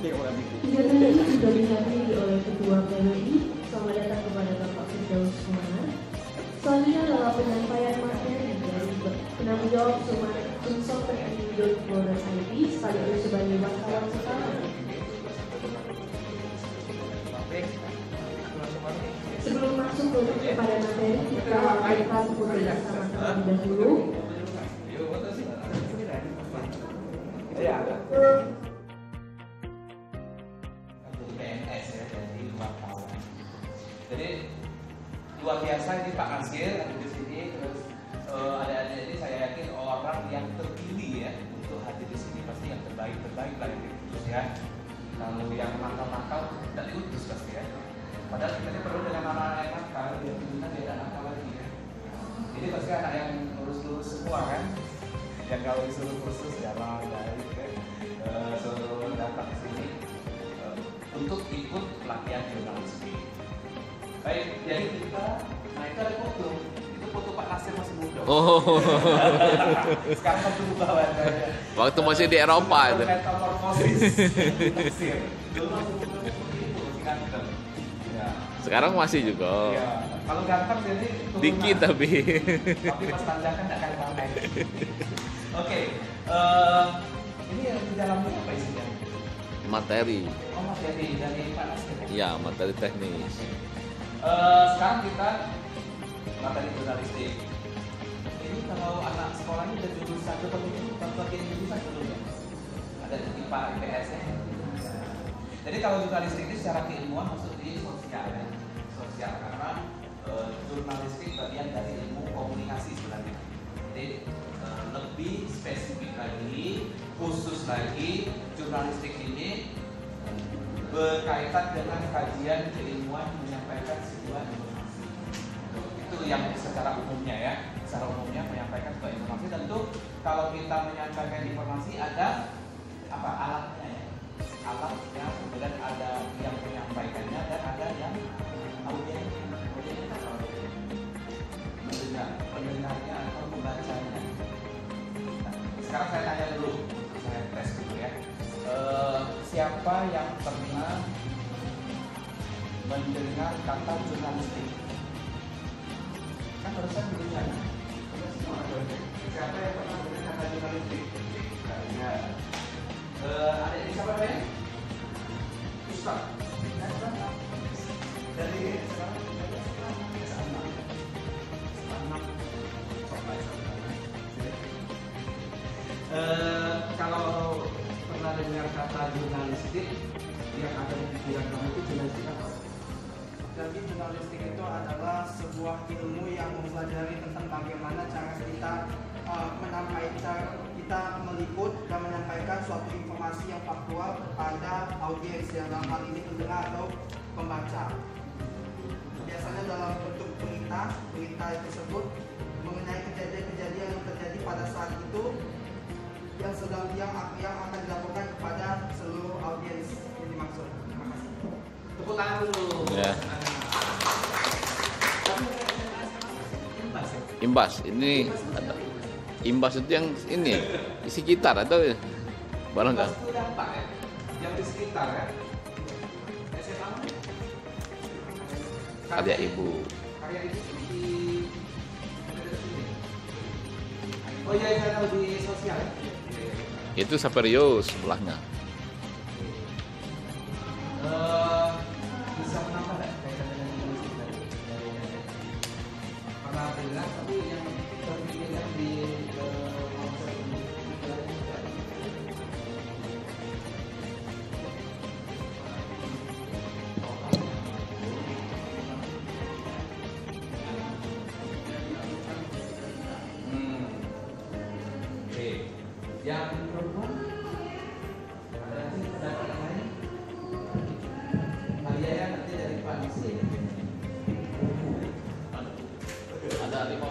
Kegiatan ini sudah dihadiri oleh Ketua PWI. Selamat datang kepada Bapak Firdaus Muhammad. Selanjutnya adalah penyampaian materi dari penanggung jawab Sumsel TNI.Polres ID sekaligus sebagai wartawan sekarang. Sebelum masuk kepada materi, kita lakukan foto bersama terlebih dahulu. PNS ya, jadi wartawan. Jadi luar biasa ini Pak Nasir ada di sini, terus adik-adik ini saya yakin orang yang terpilih ya untuk hadir di sini pasti yang terbaik lah yang diutus ya. Kalau yang nakal-nakal tidak diutus pasti ya. Padahal kita ini perlu dengan anak-anak yang nakal, biar kita tidak nakal lagi ya. Ini pasti anak yang lurus-lurus semua kan. Yang kalau disuruh kursus jalan baik ya. Suruh datang ke sini untuk ikut pelatihan jurnalistik. Baik, jadi kita, nah itu ada foto. Itu foto Pak Nasir masih muda. Oh. Sekarang kan berubah wajahnya. Waktu masih di Eropa itu. Metamorfosis Nasir. Dulu masih muda seperti itu, masih ganteng. Ya. Sekarang masih juga. Iya. Kalau ganteng jadi turunan. Dikit tapi. Tapi pas tanjakan tidak akan panen. Oke. Ini yang di dalamnya apa isinya? Materi. Oh, materi dari Pak Nasir. Ya, materi teknis. Sekarang kita materi jurnalistik. Ini kalau anak sekolahnya udah jurusan bagian jurusan belum ya? Ada di IPA, IPS ya. Jadi kalau jurnalistik ini secara keilmuan masuk di sosial ya. Sosial karena jurnalistik bagian dari ilmu komunikasi sebenarnya. Jadi lebih spesifik lagi, khusus lagi, jurnalistik ini berkaitan dengan kajian keilmuan menyampaikan sebuah informasi. Itu yang secara umumnya ya, secara umumnya menyampaikan sebuah informasi. Tentu kalau kita menyampaikan informasi ada apa alatnya ya, alatnya kemudian ada yang menyampaikannya dan ada yang audiennya pendengarnya atau pembacanya. Nah, sekarang saya tanya dulu, saya tes dulu ya. Siapa yang pernah mendengar kata jurnalistik. Kan barusan berencana. Siapa yang pernah mendengar kata jurnalistik? Ya. Ada yang siapa namanya? Ustaz. Dari kalau pernah dengar kata jurnalistik, yang ada di pikiran kamu itu jurnalistik apa? Jadi jurnalistik itu adalah sebuah ilmu yang mempelajari tentang bagaimana cara kita menyampaikan, kita meliput dan menyampaikan suatu informasi yang faktual kepada audiens yang dalam hal ini pendengar atau pembaca. Biasanya dalam bentuk berita tersebut mengenai kejadian-kejadian yang terjadi pada saat itu yang akan dilakukan kepada seluruh audiens yang dimaksud. Terima kasih. Tepuk tangan dulu. Ya. Imbas, ini ada imbas itu yang ini di sekitar atau barang nggak? Itu dampak ya, yang di sekitar ya. Karya ibu. Karya ibu di oh iya, saya tahu di sosial ya. Itu Saperio sebelahnya. Bisa menambah nggak kaitan dengan jurnalistik tadi? Pernah dengar tapi yang terpikirkan di konsep ini. Oke, yang perempuan ada lagi pendapat yang lain? Maria ya nanti dari Pak Nisi. Ada 50.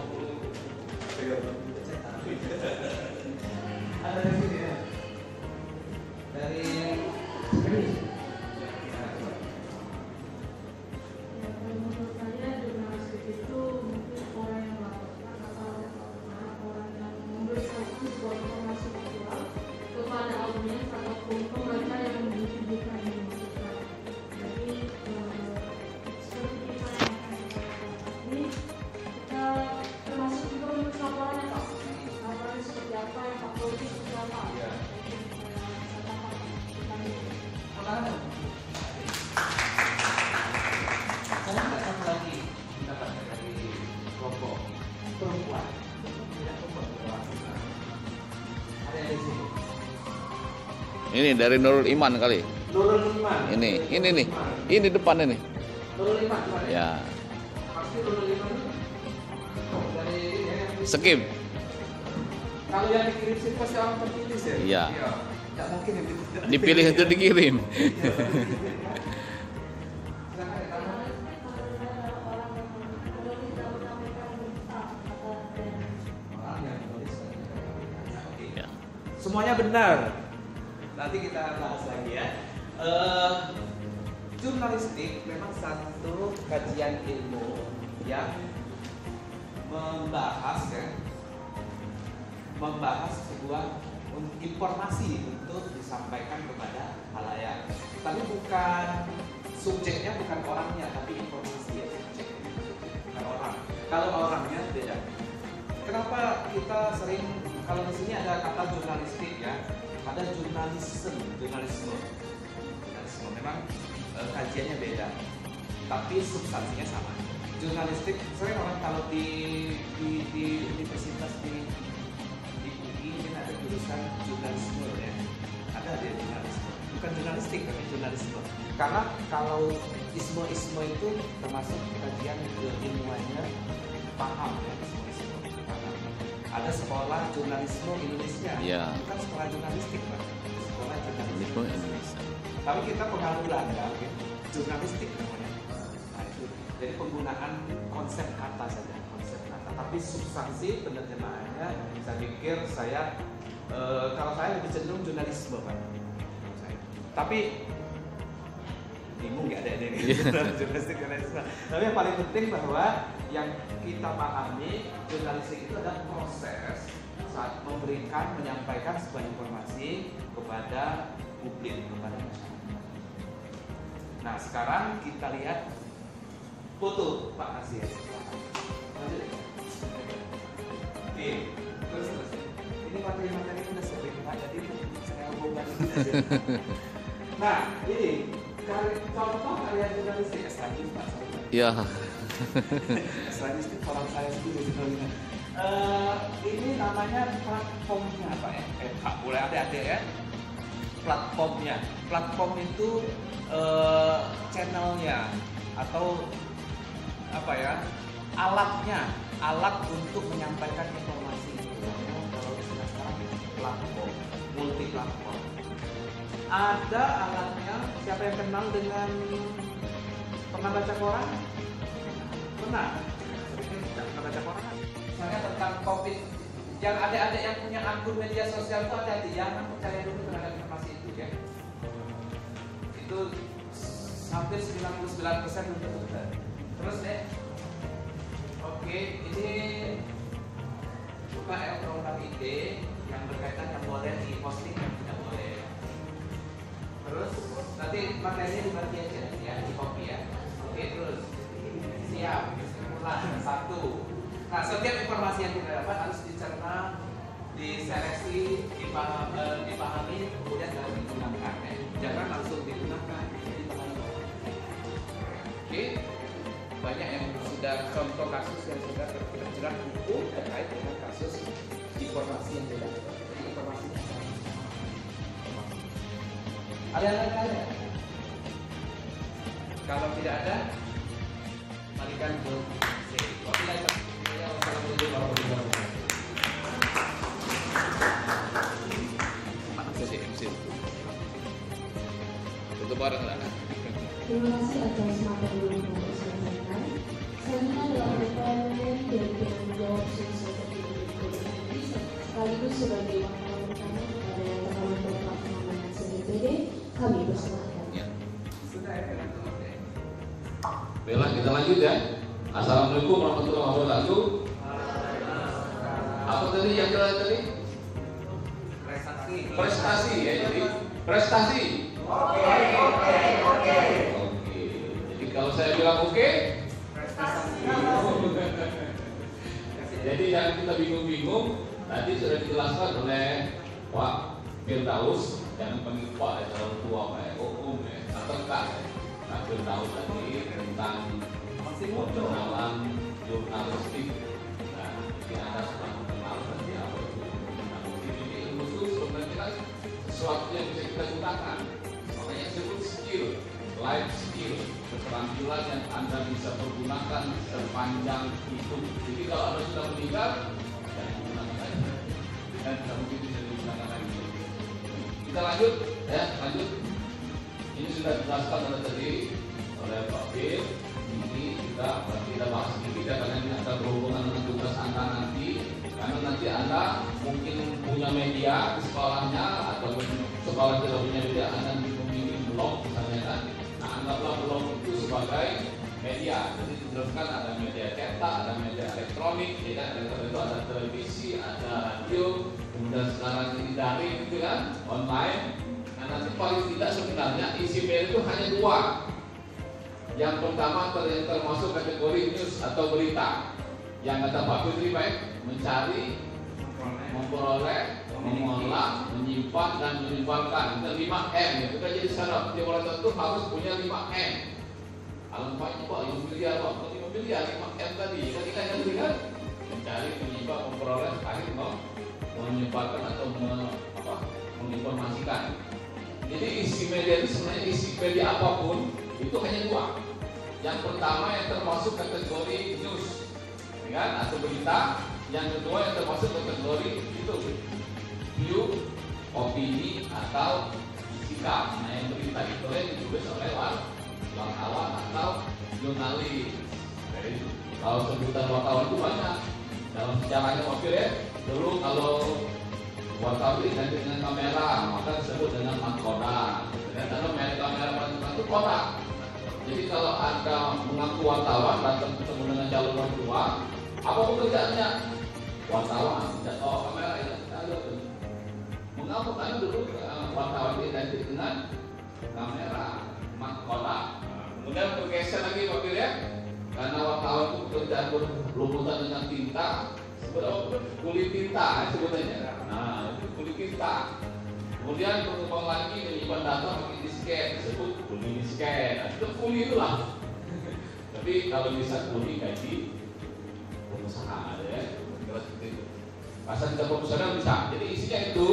Ada dari sini ya. Dari Menurut saya jurnalistik itu mungkin orang yang melaporkan atau orang yang memberitahukan sebuah informasi faktual kepada audiens ataupun pembaca yang memiliki berita yang dimaksudkan. Jadi seperti kita yang akan kita lakukan ini, kita termasuk juga menulis laporannya Pak. Laporannya seperti apa, yang faktual itu seperti apa. Iya. Tentang itu. Saya nggak tahu lagi pendapatnya dari kelompok perempuan. Tidak perempuan. Ada yang di sini. Ini dari Nurul Iman kali. Nurul Iman. Ini nih. Ini depan ini. Nurul Iman. Gimana? Ya, Pasti Nurul Iman dari ini ya, yang skip. kalau yang dikirim sih pasti orang terpilih ya. Iya. Tidak mungkin yang Dipilih itu dikirim. Silakan ya, Tamu. Orang yang menulis. Oke. Ya. Semuanya benar. Nanti kita bahas lagi ya. Jurnalistik memang satu kajian ilmu yang membahas sebuah informasi untuk disampaikan kepada khalayak. Tapi bukan subjeknya, bukan orangnya, tapi informasi ya subjeknya. Bukan orang. Kalau orangnya beda. Kenapa kita sering kalau di sini ada kata jurnalistik ya, ada jurnalisme. Memang kajiannya beda, tapi substansinya sama. Jurnalistik sering orang kalau di universitas di UI ini ada jurusan jurnalisme ya, ada jurnalisme, bukan jurnalistik tapi jurnalisme. Karena kalau isme itu termasuk kajian keilmuannya, paham ya isme. Ada sekolah jurnalisme Indonesia, Iya. bukan sekolah jurnalistik Pak. Sekolah jurnalisme Jurnalisme Indonesia. tapi kita pengaruh Belanda, jurnalistik namanya. Nah itu, jadi penggunaan konsep kata saja, konsep kata. Tapi substansi penerjemahannya, saya pikir kalau saya lebih cenderung jurnalisme Pak. Tapi bingung nggak ada ini jurnalistik. Tapi yang paling penting bahwa yang kita pahami jurnalistik itu adalah proses saat menyampaikan sebuah informasi kepada publik, kepada masyarakat. Nah, sekarang kita lihat foto Pak Nasir. Lanjut. Oke, terus. Ini materi-materi udah sering Pak, jadi saya hubungkan aja. Nah, ini contoh karya jurnalistik statistik Pak. Iya. Statistik orang saya sendiri sebenarnya. Ini namanya platformnya Pak ya. Pak boleh adik-adik ya. Platformnya. Platform itu channelnya atau apa ya? Alat untuk menyampaikan informasi. Kalau istilah sekarang platform, multi platform. Ada alatnya. Siapa yang kenal dengan pernah baca koran? Pernah? Pernah baca koran? Misalnya tentang COVID. Yang adik-adik yang punya akun media sosial itu hati-hati, jangan percaya dulu terhadap informasi itu ya. Itu hampir 99% untuk benar. Terus deh. Oke, ini buka undang-undang ITE yang berkaitan yang boleh di-posting dan tidak boleh. Terus nanti materinya dibagi aja ya, di copy ya. Oke, terus siap. Kesimpulan 1. Nah, setiap informasi yang kita dapat harus dicerna, diseleksi, dipahami, kemudian harus digunakan. Jangan langsung digunakan. Oke, banyak yang sudah contoh kasus yang sudah terjerat hukum terkait dengan kasus informasi yang tidak. Jadi informasi ada yang lain? Kalau tidak ada, balikan ke C. Wassalamualaikum warahmatullahi wabarakatuh. Tutup bareng lah. Terima kasih atas materi yang telah disampaikan. Selanjutnya adalah pertanyaan dari penanggung jawab sosial sekaligus sebagai wartawan utama kepada Departemen Pelaksanaan CDPD, kami persilahkan. Ya. Sudah ya, Baiklah, kita lanjut ya. Assalamualaikum warahmatullahi wabarakatuh. Apa tadi yang tadi? Prestasi ya, jadi prestasi. Oke. Jadi kalau saya bilang oke, prestasi. Jadi jangan kita bingung-bingung. Tadi sudah dijelaskan oleh Pak Firdaus, jangan panggil Pak ya, terlalu tua Pak ya, ya, atau Kak ya. Pak Firdaus tadi tentang pengenalan jurnalistik. Nah, ini Anda sudah mengenal tadi apa itu jurnalistik. Ini ilmu itu sebenarnya kan sesuatu yang bisa kita gunakan. Makanya disebut skill, life skill, keterampilan yang Anda bisa pergunakan sepanjang hidup. Jadi kalau Anda sudah meninggal, jangan gunakan lagi. Dan tidak mungkin bisa digunakan lagi. Kita lanjut, ya, lanjut. Ini sudah dijelaskan tadi oleh Pak Fir. Ini kita bahas sedikit karena ini akan berhubungan dengan tugas Anda nanti. Karena nanti Anda mungkin punya media di sekolahnya atau sekolah tidak punya media, Anda memiliki blog misalnya kan. Nah, anggaplah blog itu sebagai media. Jadi dijelaskan ada media cetak, ada media elektronik, ya kan? Itu ada televisi, ada radio, kemudian sekarang ini daring gitu kan, online. Nah, nanti paling tidak sebenarnya isi media itu hanya 2. Yang pertama termasuk kategori news atau berita. Yang kata Pak Putri baik mencari, memperoleh, mengolah, menyimpan dan menyebarkan. Itu 5M. Itu kan jadi syarat. Dia orang tentu harus punya 5M. Alampaknya Pak, yang miliar Pak, 5 miliar 5M tadi. Kan kita yang lihat mencari, menyimpan, memperoleh, akhir menyebarkan atau menginformasikan. Jadi isi media itu sebenarnya isi media apapun itu hanya 2. Yang pertama yang termasuk kategori news, kan, atau berita. Yang kedua yang termasuk kategori itu view, opini atau sikap. Nah, yang berita itu yang ditulis oleh wartawan atau jurnalis. Jadi kalau sebutan wartawan itu banyak. Dalam sejarahnya wakil ya, dulu kalau wartawan diganti dengan kamera maka disebut dengan mahkota. Dan kalau kamera itu kotak. Jadi kalau Anda mengaku wartawan datang ketemu dengan calon mertua, apa pekerjaannya? Wartawan, tidak tahu kamera ya. Mengaku Anda dulu wartawan diganti dengan kamera mahkota. Kemudian bergeser lagi Pak Fir ya, karena wartawan itu pekerjaan berlumutan dengan tinta, kulit tinta sebenarnya. Nah itu kulit tinta. Kemudian berkembang lagi menyimpan data pakai disket, disebut kuli disket. Nah, itu kuli itulah. Tapi kalau bisa kuli gaji pengusaha ada ya. Pasal kita profesional bisa. Jadi isinya itu.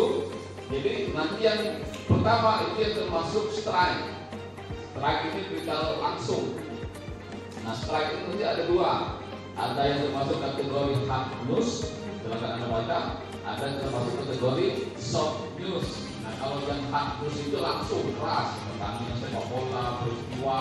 Jadi nanti yang pertama itu yang termasuk strike. Strike ini berita langsung. Nah strike itu nanti ada dua. Ada yang termasuk kategori hard news, silakan Anda baca. Ada yang termasuk kategori soft news. Nah kalau yang hard news itu langsung keras, pertandingan sepak bola, peristiwa,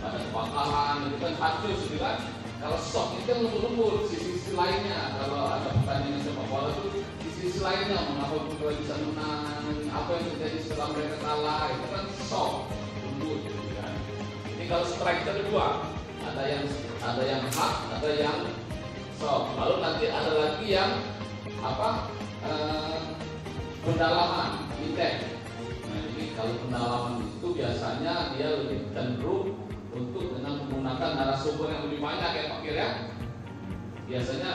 ada kebakaran, itu kan hard news, gitu kan? Kalau soft itu kan lembut-lembut, sisi-sisi lainnya. Kalau ada pertandingan sepak bola itu sisi lainnya, mengapa kita bisa menang, apa yang terjadi setelah mereka kalah, itu kan soft, lembut, gitu kan? Jadi kalau strike itu ada dua, ada yang hard, ada yang soft. Lalu nanti ada lagi yang pendalaman, intens. Nah jadi kalau pendalaman itu biasanya dia lebih cenderung untuk dengan menggunakan narasumber yang lebih banyak ya Pak Fir ya. Biasanya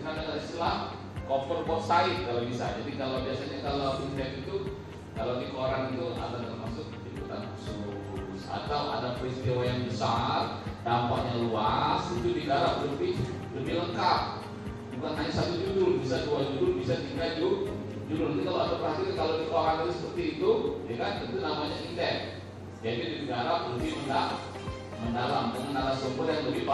ada istilah cover both side kalau bisa. Jadi kalau biasanya kalau intens itu kalau di koran itu ada termasuk liputan khusus atau ada peristiwa yang besar, dampaknya luas, itu digarap lebih lengkap. Bukan hanya satu judul, bisa dua judul, bisa tiga judul. Nanti kalau ada perhatian kalau di koran itu seperti itu, ya kan itu namanya intens. Jadi digarap lebih mendalam dengan narasumber yang lebih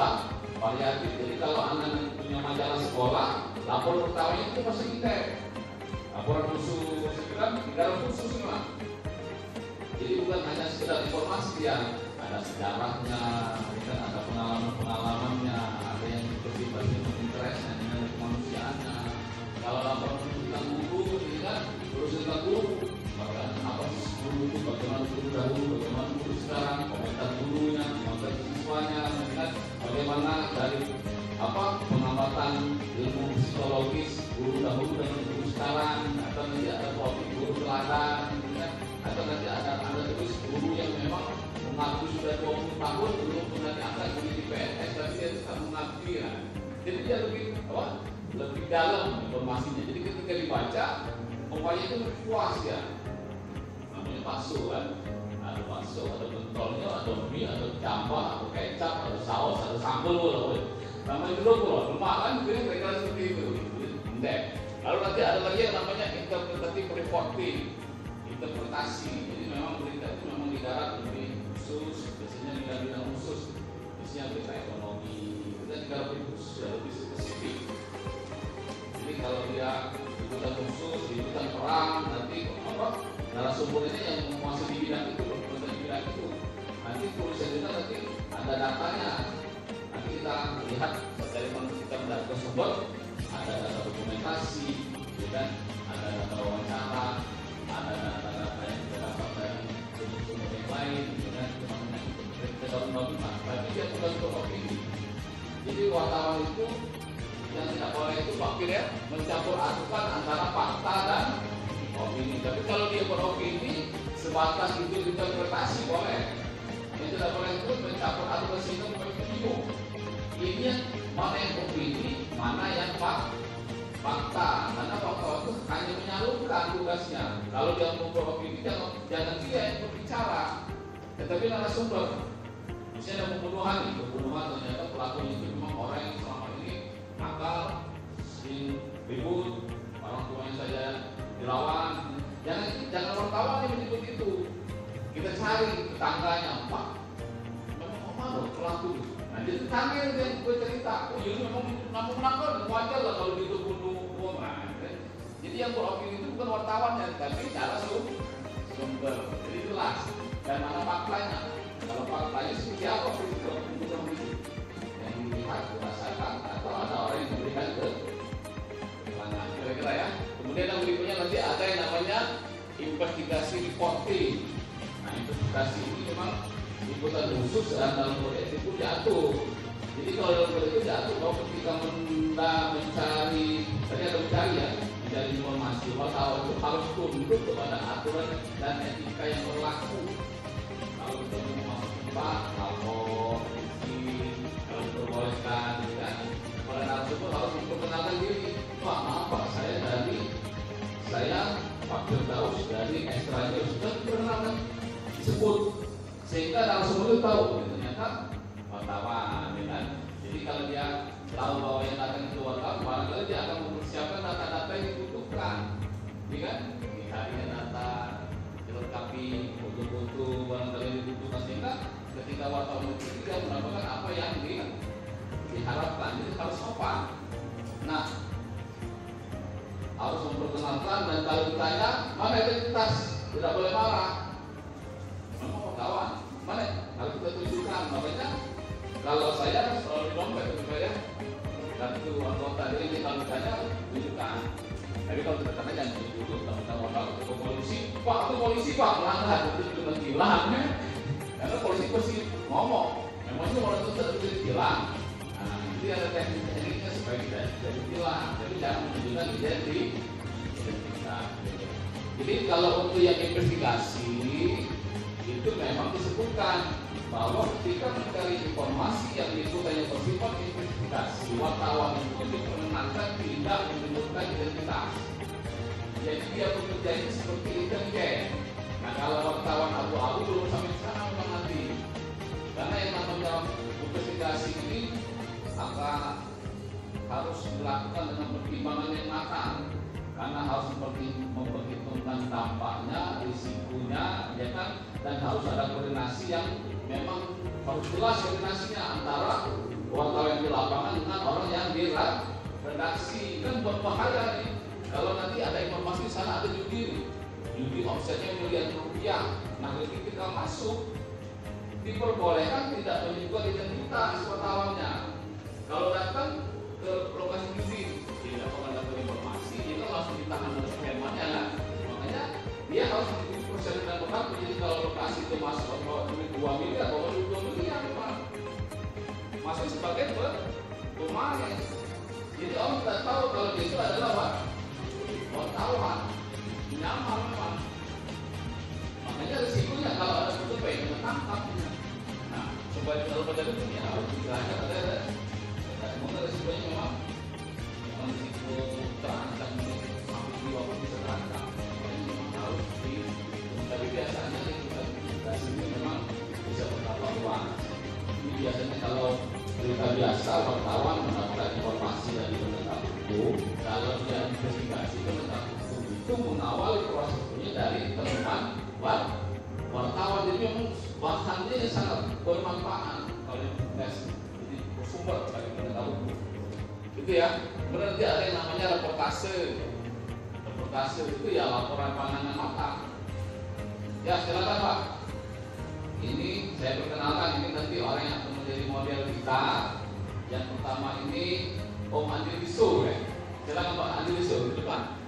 variatif. Jadi kalau Anda punya majalah sekolah, laporan pertamanya itu masih intens. Laporan khusus, itu kan digarap khusus semua. Jadi bukan hanya sekedar informasi yang ada sejarahnya, kan ada pengalaman-pengalamannya, ada yang bersifat interestnya dengan kemanusiaannya. Kalau laporan tentang guru, ini kan terus tentang guru, maka apa guru itu, bagaimana guru dahulu, bagaimana guru sekarang, komentar gurunya, komentar siswanya, kan bagaimana dari pengamatan ilmu psikologis guru dahulu dengan guru sekarang, atau nanti ada topik guru teladan, kan? Atau nanti ada tulis guru yang memang mengaku sudah 20 tahun belum pernah diangkat menjadi PNS, tapi dia tetap mengabdi ya. Jadi dia lebih dalam informasinya. Jadi ketika dibaca, pokoknya itu lebih puas ya. Namanya bakso kan, ada bakso, ada pentolnya, ada mie, ada campur, ada kecap, ada saus, ada sambal loh. Namanya itu loh, lemak kan, jadi mereka seperti itu. Lalu nanti ada lagi yang namanya interpretative reporting, interpretasi. Jadi memang berita itu memang digarap lebih khusus, biasanya di bidang khusus, biasanya berita ekonomi, kita digarap lebih khusus, lebih spesifik. Jadi kalau dia liputan khusus, liputan perang, nanti narasumbernya yang menguasai di bidang itu, berkuasa di bidang itu. Nanti tulisan kita nanti ada datanya. Nanti kita lihat dari mana kita mendapatkan sumber, ada data dokumentasi, dan ada data wawancara, ada data-data yang kita dapat dari sumber-sumber yang lain, dan namanya kita membangun. Tapi dia bukan beropini. Jadi wartawan itu yang tidak boleh itu Pak Fir ya, mencampur adukan antara fakta dan opini. Tapi kalau dia beropini sebatas itu interpretasi boleh. Yang tidak boleh itu mencampur adukan sehingga mereka bingung. Ini yang mana yang opini, mana yang fakta. Karena fakta itu hanya menyalurkan tugasnya. Kalau dia mau beropini jangan dia yang berbicara, tetapi narasumber. Misalnya ada pembunuhan ternyata pelakunya itu memang orang yang selama ini nakal, sering ribut, orang tuanya saja dilawan. Jangan wartawan yang menyebut itu. Kita cari tetangganya, Pak, memang mana pelaku itu? Nah dia tetangga yang gue cerita, ini memang nakal, wajar lah kalau dia bunuh orang. Jadi yang beropini itu bukan wartawan tapi cara sumber. Jadi jelas dan mana faktanya. Kalau faktanya seperti apa itu yang dilihat, dirasakan, atau ada orang yang memberikan keterangan, kira-kira ya. Kemudian yang berikutnya nanti ada yang namanya investigasi reporting. Nah investigasi ini memang liputan khusus dan dalam kode etik itu diatur. Jadi kalau dalam kode itu diatur bahwa ketika mencari, tadi ada mencari informasi, wartawan itu harus tunduk kepada aturan dan etika yang berlaku. Kalau kita mau masuk tempat, lapor sehingga narasumber itu tahu ternyata wartawan, ya kan? Jadi kalau dia tahu bahwa yang datang itu wartawan, barangkali dia akan mempersiapkan data-data yang dibutuhkan, ya kan? Dicarikan data, dilengkapi foto-foto barangkali yang dibutuhkan, sehingga ketika wartawan itu dia mendapatkan apa yang diharapkan. Jadi harus sopan. Nah, harus memperkenalkan, dan kalau ditanya mana identitas, tidak boleh marah. Memang kawan, mana? Kalau kita tunjukkan, makanya kalau saya selalu di dompet itu saya, dan itu anggota ini kalau ditanya tunjukkan. Tapi kalau kita tanya jangan tunjuk, teman-teman ke polisi, Pak itu polisi Pak melanggar, itu cuma hilang ya. Karena polisi pasti ngomong, memangnya orang itu tidak bisa ditilang. Nah, jadi ada teknik-tekniknya supaya tidak ditilang. Jadi jangan menunjukkan identitas. Jadi kalau untuk yang investigasi itu memang disebutkan bahwa ketika mencari informasi yang disebutnya bersifat investigasi, wartawan itu diperkenankan tidak menyebutkan identitas. Jadi dia bekerja itu seperti intelijen. Nah kalau wartawan abu-abu belum sampai sana memang nanti, karena yang namanya investigasi ini akan harus dilakukan dengan pertimbangan yang matang, karena harus memperhitungkan dampaknya, risikonya, ya kan, dan harus ada koordinasi yang memang harus jelas koordinasinya antara wartawan di lapangan dengan orang yang di redaksi. Kan berbahaya nih kalau nanti ada informasi di sana ada judi omsetnya miliaran rupiah. Nah ketika kita masuk diperbolehkan tidak menyebutkan identitas wartawannya. Kalau datang ke lokasi judi tidak pernah dapat informasi, itu langsung ditahan oleh hematnya lah. Makanya dia harus mengikuti prosedur dan berlaku. Jadi kalau lokasi itu masuk bawa duit 2 miliar, bawa duit 2 miliar Pak, masuk sebagai pemain. Jadi orang tidak tahu kalau dia itu adalah Pak wartawan, nyamar memang. Makanya risikonya kalau ada tutup pengen tangkap. Nah, supaya kalau pada itu ya harus dijelaskan ada. Mungkin risikonya memang risiko terancam sampai jiwa pun bisa terancam. Memang harus tapi biasanya kita sendiri memang bisa berapa luas. Ini biasanya kalau berita biasa wartawan mendapatkan informasi dari penegak hukum, kalau dia investigasi penegak hukum itu mengawali proses hukumnya dari temuan wartawan. Jadi memang bahannya sangat bermanfaat kalau tes jadi sumber bagi penegak hukum. Itu ya. Berarti ada yang namanya reportase. Reportase itu ya laporan pandangan mata. Ya silakan Pak. Ini saya perkenalkan, ini nanti orang yang akan menjadi model kita. Yang pertama ini Om Andi Liso ya. Silakan Pak Andi Liso di depan.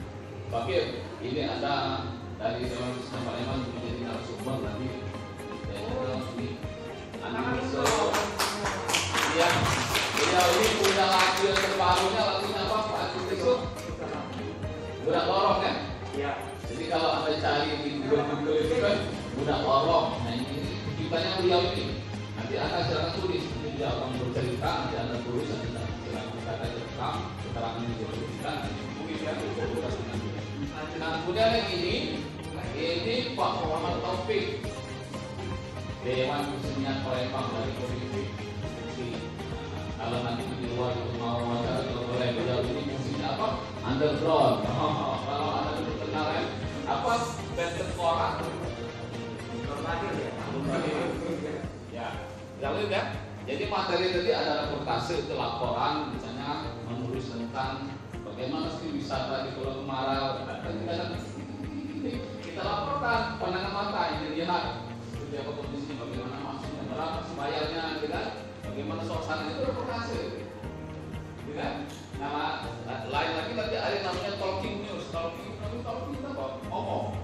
Pak Gil, ini ada dari Dewan Pak Eman menjadi narasumber nanti. Andi Liso. Ya, beliau ini punya lagu yang terbarunya, lagunya apa Pak Andi Liso? Budak Lorong kan? Iya. Jadi kalau Anda cari di Google itu kan Budak Lorong. Nah ini ceritanya beliau ini. Nanti Anda silakan tulis. Nanti dia akan bercerita. Nanti Anda tulis. Nanti silakan kata rekam. Keterangan yang diberikan. Mungkin ya. Nah kemudian yang ini Pak Muhammad Taufik, Dewan Kesenian Palembang dari Politik. Kalau nanti di luar itu mau wawancara kalau boleh beliau ini fungsinya apa? Underground. Kalau Anda kenal apa? Benteng Korak. Ya, jalur kan? Jadi materi tadi ada reportase, itu laporan, misalnya menulis tentang bagaimana sih wisata di Pulau Kemarau. Kita laporkan pandangan mata yang dilihat, seperti apa kondisinya, bagaimana masuknya, berapa bayarnya, gitu kan? Bagaimana suasana itu reportase, gitu kan? Nah, lain lagi nanti ada yang namanya talking news. Talking itu apa? Ngomong,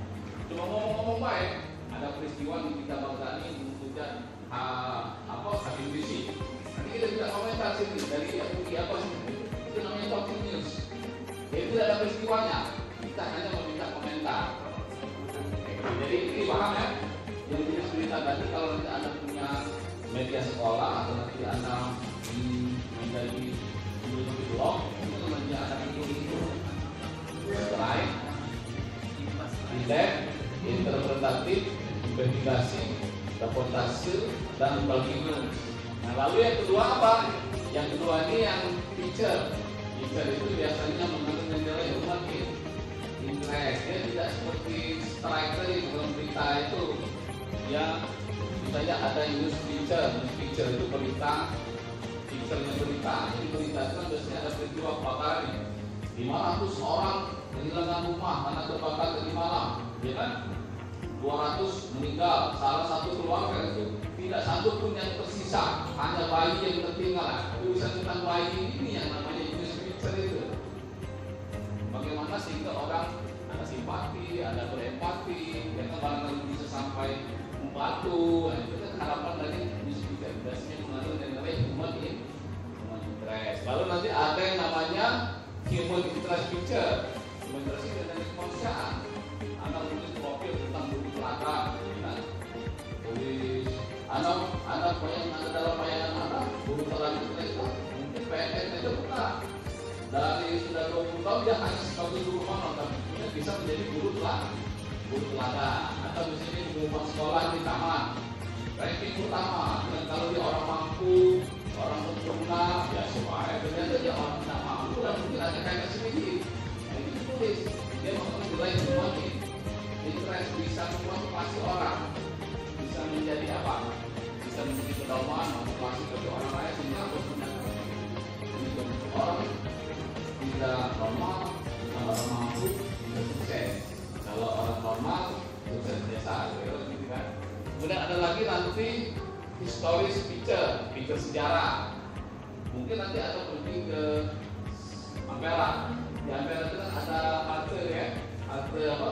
cuma ngomong baik. Ada peristiwa di kita bangsa ini kemudian Habib Rizik. Nanti kita tidak komentar sini dari yang apa sih? Itu namanya talking news. Jadi tidak ada peristiwanya, kita hanya meminta komentar. Jadi ini paham ya? Jadi berita tadi kalau nanti Anda punya media sekolah atau nanti Anda menjadi blog, itu namanya ada itu slide, indeks, interpretatif, investigasi, rapportase, dan document. Nah, lalu yang kedua apa? Yang kedua ini yang feature. Feature itu biasanya mengandung nilai human interest. Dia tidak seperti strike tadi dalam berita itu. Ya, misalnya ada news feature. News feature itu berita. Feature-nya berita. Jadi berita itu kan biasanya ada peristiwa kebakaran nih. 500 orang kehilangan rumah karena terbakar tadi malam, ya kan? 200 meninggal, salah satu keluarga itu tidak satu pun yang tersisa, hanya bayi yang tertinggal. Tulisan tentang bayi ini yang namanya news feature itu. Bagaimana sehingga orang ada simpati, ada berempati, ya kan, barangkali bisa sampai membantu. Nah, itu kan harapan dari news feature. Biasanya mengandung nilai human interest. Lalu nanti ada yang namanya human interest feature. Human interest itu dari kemanusiaan. Anda menulis profil tentang bumi teladan, ya. Tulis anak yang ada dalam bayangan Anda, bumi teladan itu mungkin PNS itu bukan. Dari sudah 20 tahun dia hanya sebagai guru honorer, tapi bisa menjadi guru teladan. Atau misalnya guru sekolah di taman, ranking utama. Dan kalau dia orang mampu, orang sempurna, ya supaya ternyata dia orang tidak mampu dan mungkin ada kayak sedikit. Nah, itu tulis dia mau menilai semuanya. Interest bisa memotivasi orang, bisa menjadi apa? Bisa menjadi pedoman, motivasi bagi orang lain sehingga orang tidak normal, kalau orang mampu tidak sukses. Kalau orang normal sukses biasa, gitu kan? Kemudian ada lagi nanti historis feature sejarah. Mungkin nanti ada pergi ke Ampera. Di Ampera itu kan ada halte ya, halte apa?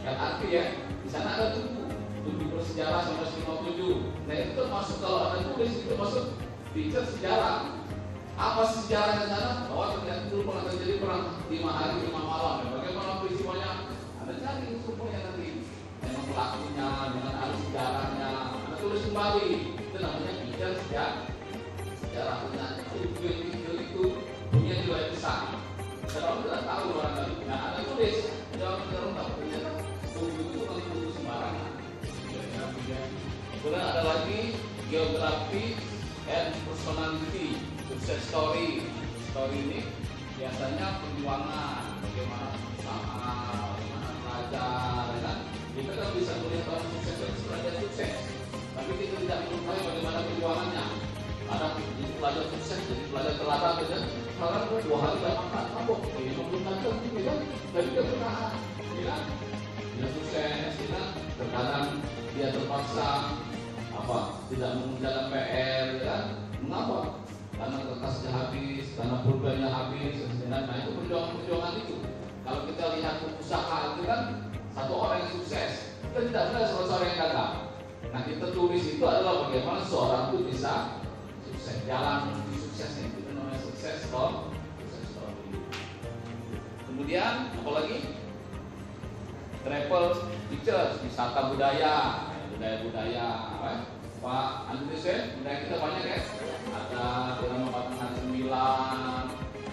LRT ya. Di sana ada tugu bersejarah sampai 57. Nah itu masuk, kalau ada tulis itu masuk feature sejarah. Apa sejarahnya sana? Bahwa ternyata dulu pernah terjadi perang 5 hari 5 malam. Ya, bagaimana peristiwanya? Ada cari semuanya nanti. Dengan pelakunya, dengan alur sejarahnya. Ada tulis kembali. Itu namanya feature sejarah. Nah, video itu punya nilai besar. Kalau tidak tahu barangkali. Nah, ada tulis. Jangan tahu ternyata tubuh itu bukan tubuh sembarangan. Kemudian ada lagi geografi and personality, success story. Story ini biasanya perjuangan, bagaimana usaha, bagaimana belajar, kan? Kita kan bisa melihat orang sukses dan pelajar sukses, tapi kita tidak mengetahui bagaimana perjuangannya. Ada pelajar sukses jadi pelajar teladan, kan? Sekarang 2 hari tidak makan, mabuk, 50 tahun, kan? Tapi dia bertahan, ya. Dia sukses, ya. Terkadang dia terpaksa tidak mengerjakan PR, ya. Mengapa? Karena kertasnya habis, karena pulpennya habis, dan nah itu perjuangan itu. Kalau kita lihat usaha itu kan satu orang yang sukses, kita tidak melihat seorang yang gagal. Nah kita tulis itu adalah bagaimana seorang itu bisa sukses, jalan suksesnya itu namanya sukses story. Kemudian apa lagi? Travel pictures, wisata budaya. Pak Andres ya, budaya kita banyak ya. Ada drama Batangan 9,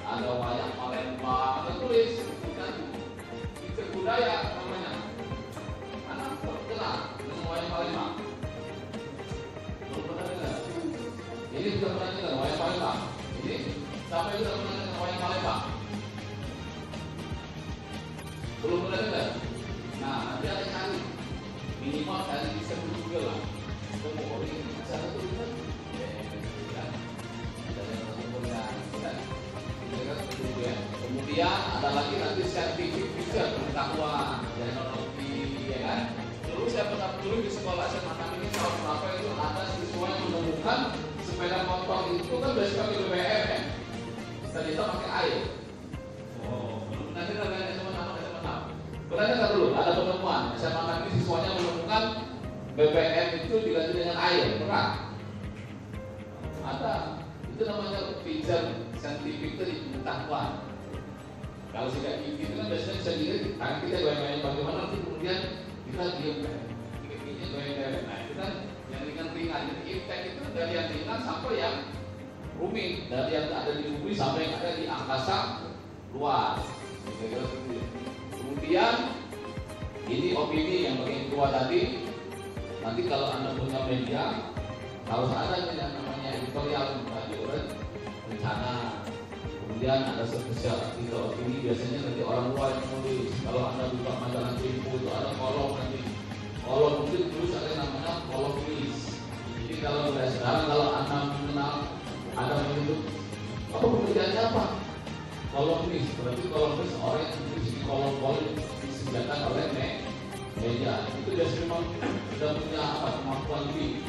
ada wayang Palembang, ada tulis kan itu budaya namanya. Anak terkenal dengan wayang Palembang. Belum pernah dengar. Ini sudah pernah dengar wayang Palembang. Ini siapa yang sudah pernah dengar wayang Palembang? Belum pernah dengar. Nah, nanti ada cari minimal kali bisa Google lah. Semua orang yang bicara itu kan, kemudian ada lagi nanti scientific picture, pengetahuan, teknologi, ya kan? Dulu saya pernah tulis di sekolah SMA ini tahun berapa itu ada siswa yang menemukan sepeda motor itu kan biasa pakai BBM ya, ternyata pakai air. Oh, nanti kita lihat SMA 6. Berarti kan dulu ada penemuan SMA ini siswanya menemukan BBM itu diganti dengan air, pernah? Ada. Itu namanya feature scientific itu di pengetahuan. Kalau sudah gigi itu kan biasanya bisa dilihat tangan kita goyang-goyang bagaimana nanti kemudian kita diam giginya goyang-goyang. Nah itu kan yang ringan-ringan. Jadi impact itu dari yang ringan sampai yang rumit, dari yang ada di bumi sampai yang ada di angkasa luas. Kemudian ini opini yang bagian kedua tadi. Nanti kalau Anda punya media, harus ada yang namanya editorial tadi rencana. Kemudian ada spesial artikel ini, biasanya nanti orang luar yang nulis. Kalau Anda buka majalah Tempo itu ada kolom nanti. Kolom mungkin terus ada yang namanya kolom list. Jadi kalau sekarang kalau Anda mengenal, Anda menyebut apa pekerjaannya apa? Kolom list. Berarti kolom list orang yang tulis di kolom-kolom disediakan oleh media. Itu dia memang sudah punya kemampuan lebih.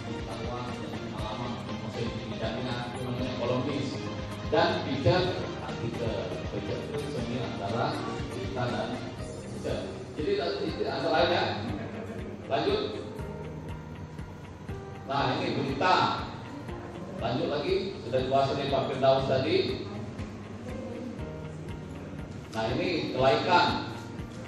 Pengetahuan dan pengalaman maksudnya di bidangnya itu namanya kolom list. Dan feature artikel itu semi antara kita dan feature. Jadi itu antara lain ya. Lanjut. Nah ini berita. Lanjut lagi, sudah dibahas oleh Pak Firdaus tadi. Nah ini kelaikan.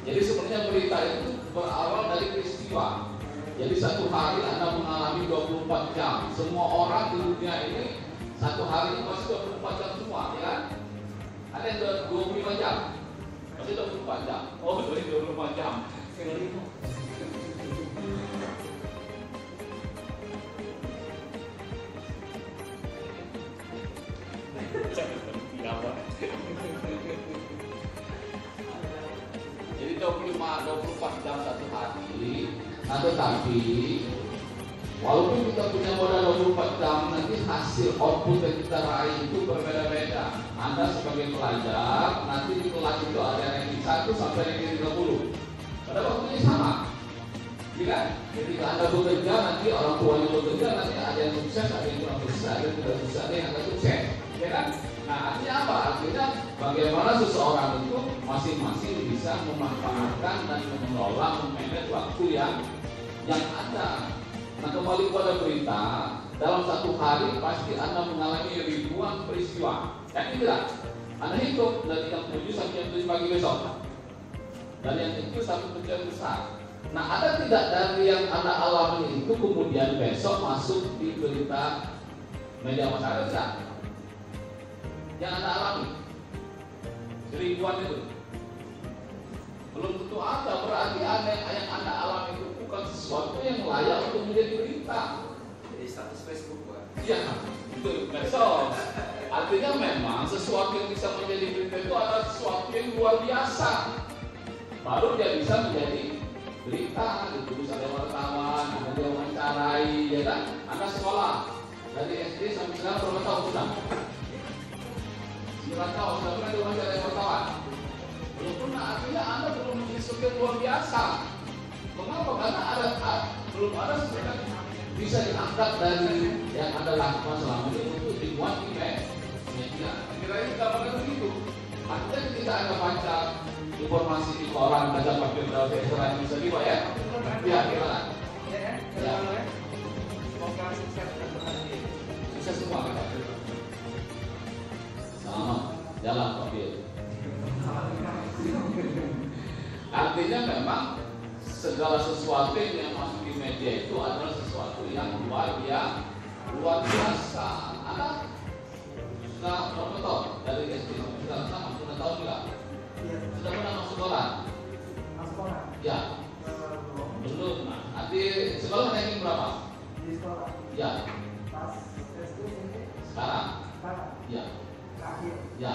Jadi sebenarnya berita itu berawal dari peristiwa. Jadi satu hari Anda mengalami 24 jam. Semua orang di dunia ini satu hari itu masih 24 jam semua, ya kan? Ada yang 25 jam, masih 24 jam. Oh, berarti 24 jam. Jadi 24 jam satu hari. Nah tetapi walaupun kita punya modal 24 jam, nanti hasil output yang kita raih itu berbeda-beda. Anda sebagai pelajar, nanti di kelas itu ada ranking 1 sampai ranking 30. Pada waktunya sama. Ya, ketika Anda bekerja, nanti orang tuanya bekerja, nanti ada yang sukses, ada yang kurang sukses, ada yang tidak sukses, ada yang agak sukses. Ya kan? Nah, artinya apa? Artinya bagaimana seseorang itu masing-masing bisa memanfaatkan dan mengelola, memanage waktu yang ada. Nah kembali pada berita, dalam satu hari pasti Anda mengalami ribuan peristiwa. Yakin tidak? Anda hitung dari jam 7 sampai jam 7 pagi besok. Dan yang itu satu tujuan besar. Nah ada tidak dari yang Anda alami itu kemudian besok masuk di berita media masyarakat tidak? Yang Anda alami ribuan itu belum tentu ada. Berarti yang Anda alami itu bukan sesuatu yang layak untuk menjadi berita. Jadi status Facebook, Pak. Iya, itu medsos. Artinya memang sesuatu yang bisa menjadi berita itu adalah sesuatu yang luar biasa. Baru dia bisa menjadi berita. Ditulis ada wartawan, ada dia wawancarai, ya kan? Anda sekolah dari SD sampai sekarang berapa tahun sudah? 9 tahun sudah pernah diwawancarai wartawan? Belum pernah. Artinya Anda belum menjadi sesuatu yang luar biasa. Mengapa? Karena belum ada sesuatu yang bisa diangkat dari yang Anda lakukan selama ini untuk dimuat di media. Kira-kira kita pada begitu. Artinya ketika Anda baca informasi di koran, baca paper dari Israel bisa dibawa ya? Ya, gimana? Ya. Semoga sukses dan berhasil. Sukses semua kita. Selamat jalan Pak Bil. Artinya memang segala sesuatu yang masuk di media itu adalah sesuatu yang luar biasa. Anda sudah berapa tahun dari SD sampai sekarang? Sama, sudah tahu juga? Iya. Sudah pernah masuk sekolah? Masuk sekolah? Ya. Belum. Nah, nanti sekolah ranking berapa? Di sekolah. Ya. Pas SD SMP. Sekarang? Sekarang. Ya. Akhir. Ya.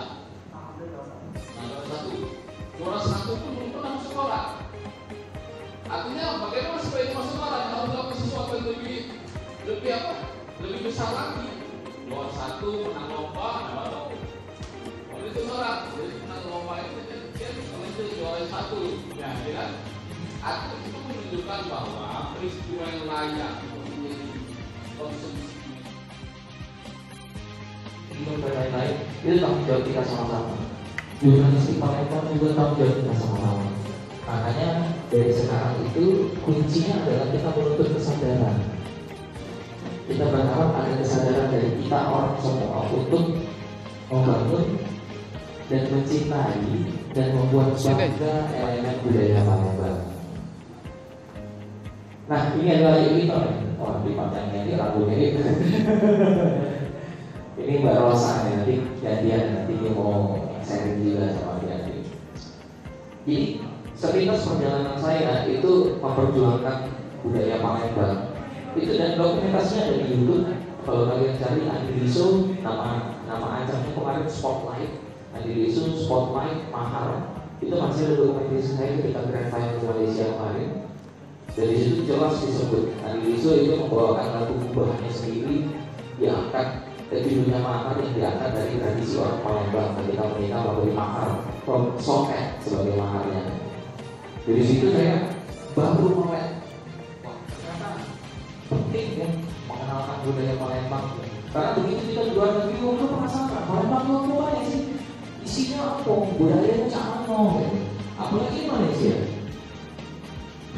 Alhamdulillah. Nah, satu. Juara 1 pun belum pernah masuk sekolah. Artinya bagaimana supaya masuk sekolah harus melakukan sesuatu yang lebih apa? Lebih besar lagi. Juara 1 menang lomba, baru itu orang jadi menang lomba itu dia kalau itu juara 1, ya kan? Artinya itu menunjukkan bahwa peristiwa yang layak untuk menjadi konsumsi dan lain-lain itu tanggung jawab kita sama-sama. Jurnalistik mereka juga tanggung jawab kita sama-sama. Makanya dari sekarang itu kuncinya adalah kita menuntut kesadaran. Kita berharap ada kesadaran dari kita orang semua untuk membangun dan mencintai dan membuat bangga elemen budaya Palembang. Nah ini adalah itu orang di panjangnya ini lagunya ini. Ini Mbak Rosa ya, nanti gantian nanti dia mau sharing juga sama dia. Jadi sepintas perjalanan saya itu memperjuangkan budaya Palembang. Itu dan dokumentasinya ada di YouTube. Kalau kalian cari Andi Riso, nama acaranya kemarin Spotlight. Andi Riso Spotlight Mahar. Itu masih ada dokumentasi saya ketika Grand Final Malaysia kemarin. Dari situ jelas disebut Andi Riso itu membawakan lagu kubahannya sendiri, diangkat dari dunia mahar yang diangkat dari tradisi orang Palembang ketika mereka memberi mahar, soket sebagai maharnya. Dari situ saya baru melek, wah ternyata penting ya mengenalkan budaya Palembang. Karena begitu kita di luar negeri, kita penasaran Palembang itu apa ya sih? Isinya apa? Budayanya cakno. Apalagi Malaysia.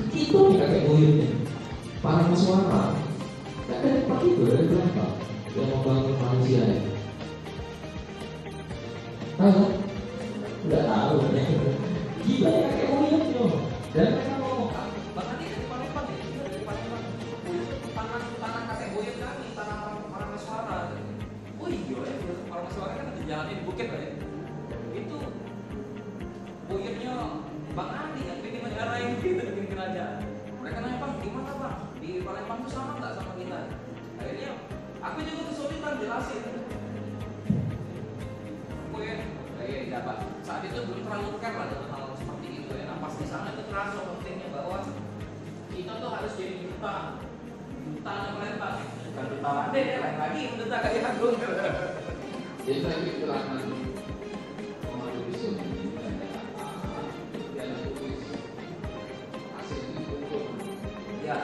Begitu nih kakek buyutnya. Palembang suara. Kan dari tempat itu dari berapa? Yang membangun Malaysia ya? Tahu? Nggak tahu. Gila ya kakek buyutnya. Dan mereka ngomong, bahkan ini dari Palembang ya, itu dari Palembang. Tanah kakek buyut kami, tanah orang Meswara. Oh iya ya, orang Meswara kan ada jalannya di bukit ya. Itu buyutnya Bang Andi yang bikin negara ini gitu, bikin kerajaan. Mereka nanya, Bang, gimana Bang? Di Palembang itu sama nggak sama kita? Akhirnya aku juga kesulitan jelasin. Aku ya dapat saat itu belum terlalu care lah dengan hal seperti itu ya. Nah pas di sana itu terasa pentingnya bahwa kita tuh harus jadi duta Palembang, bukan duta Mande ya, lain lagi duta kayak Agung. Jadi lagi keterangan ya.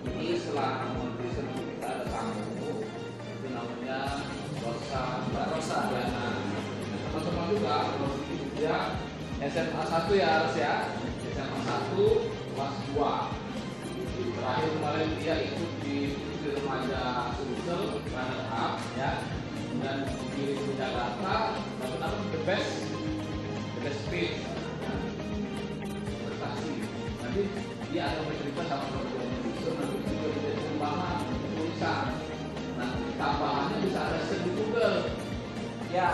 Ini setelah menuliskan kita ada tamu itu namanya Rosa Diana. Teman-teman juga kalau dia SMA 1 ya harus ya, SMA 1 kelas 2. Terakhir kemarin dia ikut di remaja Sulsel runner up ya, dan dikirim ke Jakarta dapat apa the best speech prestasi. Nanti dia akan bercerita sama teman-teman itu, nanti juga menjadi pengembangan tulisan. Nah tambahannya bisa ada di Google ya,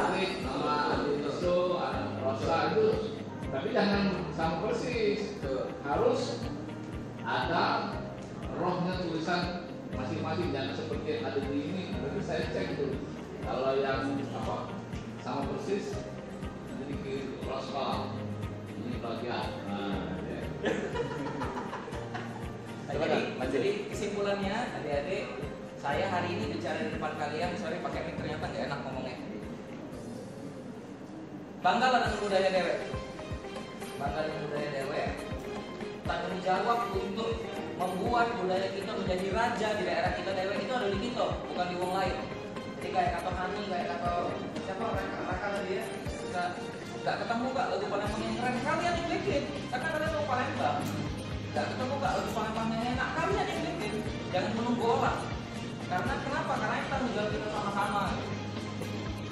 nama Adiso, ada Rosa itu, tapi jangan sama persis, harus ada rohnya tulisan masing-masing, jangan seperti yang ada di ini. Tapi saya cek tuh, kalau yang apa sama persis nanti dikirim Rosa, ini bagian. Jadi kesimpulannya adik-adik, saya hari ini bicara di depan kalian, sorry pakai mic ternyata nggak enak ngomongnya. Banggalah dengan budaya dewek, bangga dengan budaya dewek. Tanggung jawab untuk membuat budaya kita menjadi raja di daerah kita dewek itu ada di kita, bukan di wong lain. Jadi kayak kata Hani, kayak kata siapa Raka tadi ya, nggak ketemu nggak lagu Palembang yang keren, kalian yang bikin, karena kalian mau Palembang. Nggak ketemu nggak lagu Palembang yang enak, kalian yang bikin, jangan menunggu orang. Karena kenapa? Karena kita menjual kita sama-sama.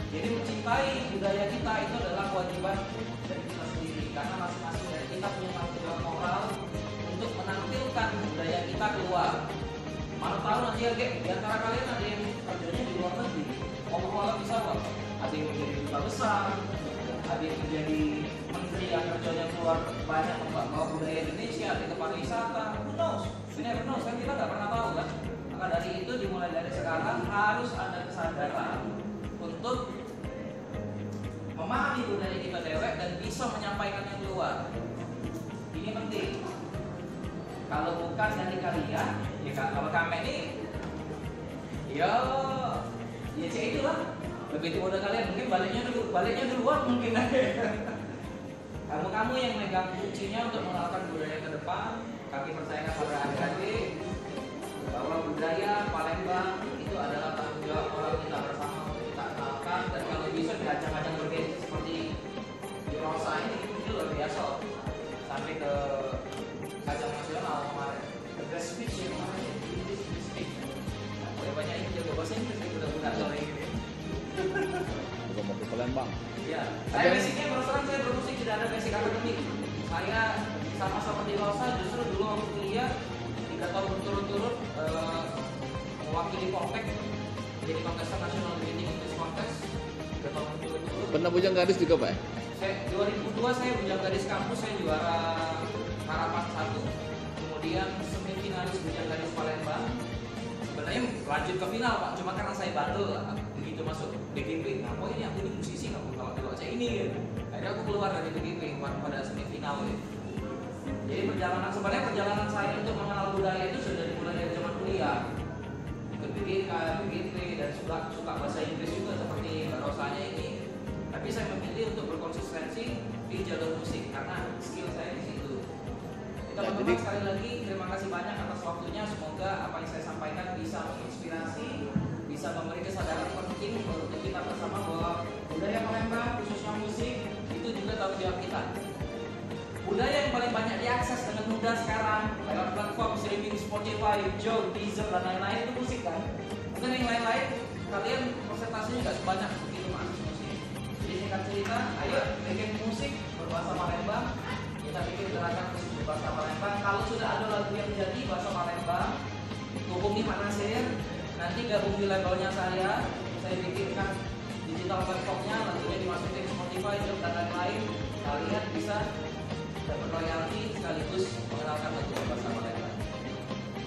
Jadi mencintai budaya kita itu adalah kewajiban dari kita sendiri. Karena masing-masing dari kita punya tanggung jawab moral untuk menampilkan budaya kita keluar. Mana tahu nanti ya, di antara kalian ada yang kerjanya di luar negeri. Ngomong-ngomong bisa kok. Ada yang menjadi duta besar, ada yang menjadi menteri yang kerjanya keluar banyak membawa budaya Indonesia, ada ke pariwisata. Who knows? We never know. Kan kita nggak pernah tahu kan. Maka dari itu dimulai dari sekarang harus ada kesadaran untuk memahami budaya kita dewek dan bisa menyampaikannya keluar. Ini penting. Kalau bukan dari kalian, ya kalau kami ini, ya itulah. Lebih tua dari kalian, mungkin baliknya duluan mungkin. Kamu yang megang kuncinya untuk mengenalkan budaya ke depan. Kami percayakan pada adik-adik bahwa budaya Palembang itu adalah tanggung jawab orang kita bersama untuk kita kenalkan, dan kalau bisa di ajang-ajang bergengsi seperti di Rosa ini luar biasa, sampai ke ajang nasional kemarin, the best speech yang kemarin, English speech. Nah, banyak ini jago bahasa Inggris nih budak-budak sore ini. Juga mau ke Palembang. Ya, saya basicnya berserang saya bermusik, tidak ada basic akademik. Saya sama seperti Rosa justru dulu waktu kuliah 3 tahun berturut-turut mewakili Poltek, jadi kontestan nasional di English Contest 3 tahun berturut-turut. Pernah bujang gadis juga Pak? 2002 saya bujang gadis kampus, saya juara harapan 1. kemudian semifinalis Hujan Gadis Palembang. Sebenarnya lanjut ke final Pak, cuma karena saya bandel begitu masuk DGP. Nah, ini aku ini musisi nggak kalau kalau saya ini ya. Akhirnya aku keluar dari DGP pada semifinal ya. Jadi sebenarnya perjalanan saya untuk mengenal budaya itu sudah dimulai dari zaman kuliah. Ikut BGK, BGP dan suka bahasa Inggris juga seperti Mbak Rosanya ini. Tapi saya memilih untuk berkonsistensi di jalur musik karena skill saya di situ. Teman-teman sekali lagi terima kasih banyak atas waktunya. Semoga apa yang saya sampaikan bisa menginspirasi, bisa memberi kesadaran penting untuk kita bersama bahwa budaya Palembang khususnya musik itu juga tanggung jawab kita. Budaya yang paling banyak diakses dengan mudah sekarang lewat platform streaming Spotify, Jog, Deezer dan lain-lain itu musik kan. Mungkin yang lain-lain kalian persentasenya nggak sebanyak begitu akses musik. Jadi singkat cerita, ayo bikin musik berbahasa Palembang. Kita bikin gerakan musik berbahasa Palembang. Kalau sudah ada lagu yang jadi bahasa Palembang, hubungi Pak Nasir. Nanti gabung di labelnya saya bikinkan digital platformnya, lagunya dimasukin Spotify, Jog dan lain-lain. Kalian bisa dapat royalti sekaligus mengenalkan lagu berbahasa Palembang.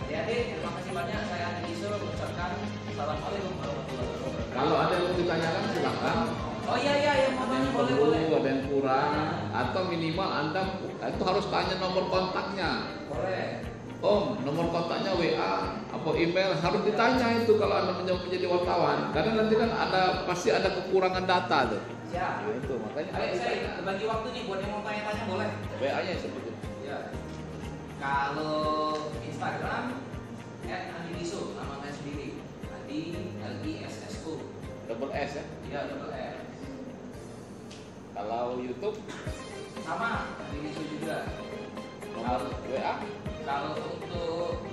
Adik-adik, terima kasih banyak. Saya Andi Iso mengucapkan Assalamualaikum warahmatullahi wabarakatuh. Kalau ada yang mau ditanyakan silakan. Oh iya, yang mau tanya boleh. Ada yang kurang atau minimal Anda itu harus tanya nomor kontaknya. Boleh. Om, nomor kontaknya WA atau email harus ditanya itu kalau Anda menjadi wartawan. Karena nanti kan pasti ada kekurangan data tuh. Siap. Nah, itu makanya. Ayo saya bagi waktu nih buat yang mau tanya-tanya boleh. WA-nya seperti itu. Ya. Kalau Instagram @andiliso, nama saya sendiri. Andi LISSO. Double S ya? Iya, double S. Kalau YouTube sama Andiliso juga. Nomor WA? Kalau untuk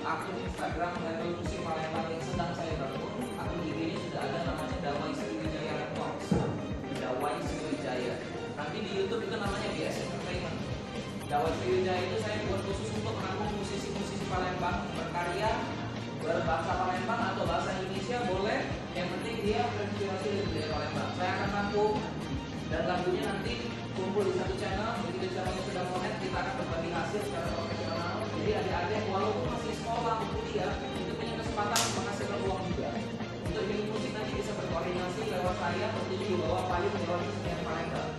akun Instagram label musik Palembang yang sedang saya bangun, akun IG-nya sudah ada, namanya Dawai Sriwijaya Records. Dawai Sriwijaya. Nanti di YouTube itu namanya BS Entertainment. Dawai Sriwijaya itu saya buat khusus untuk menampung musisi-musisi Palembang berkarya berbahasa Palembang atau bahasa Indonesia boleh. Yang penting dia terinspirasi dari budaya Palembang. Saya akan nampung dan lagunya nanti kumpul di satu channel. Begitu channelnya sudah monet, kita akan berbagi hasil secara profesional. Jadi adik-adik walaupun masih sekolah atau kuliah itu punya kesempatan menghasilkan uang juga. Untuk bikin musik nanti bisa berkoordinasi lewat saya, tentunya di bawah payung Dewan Kesenian Palembang.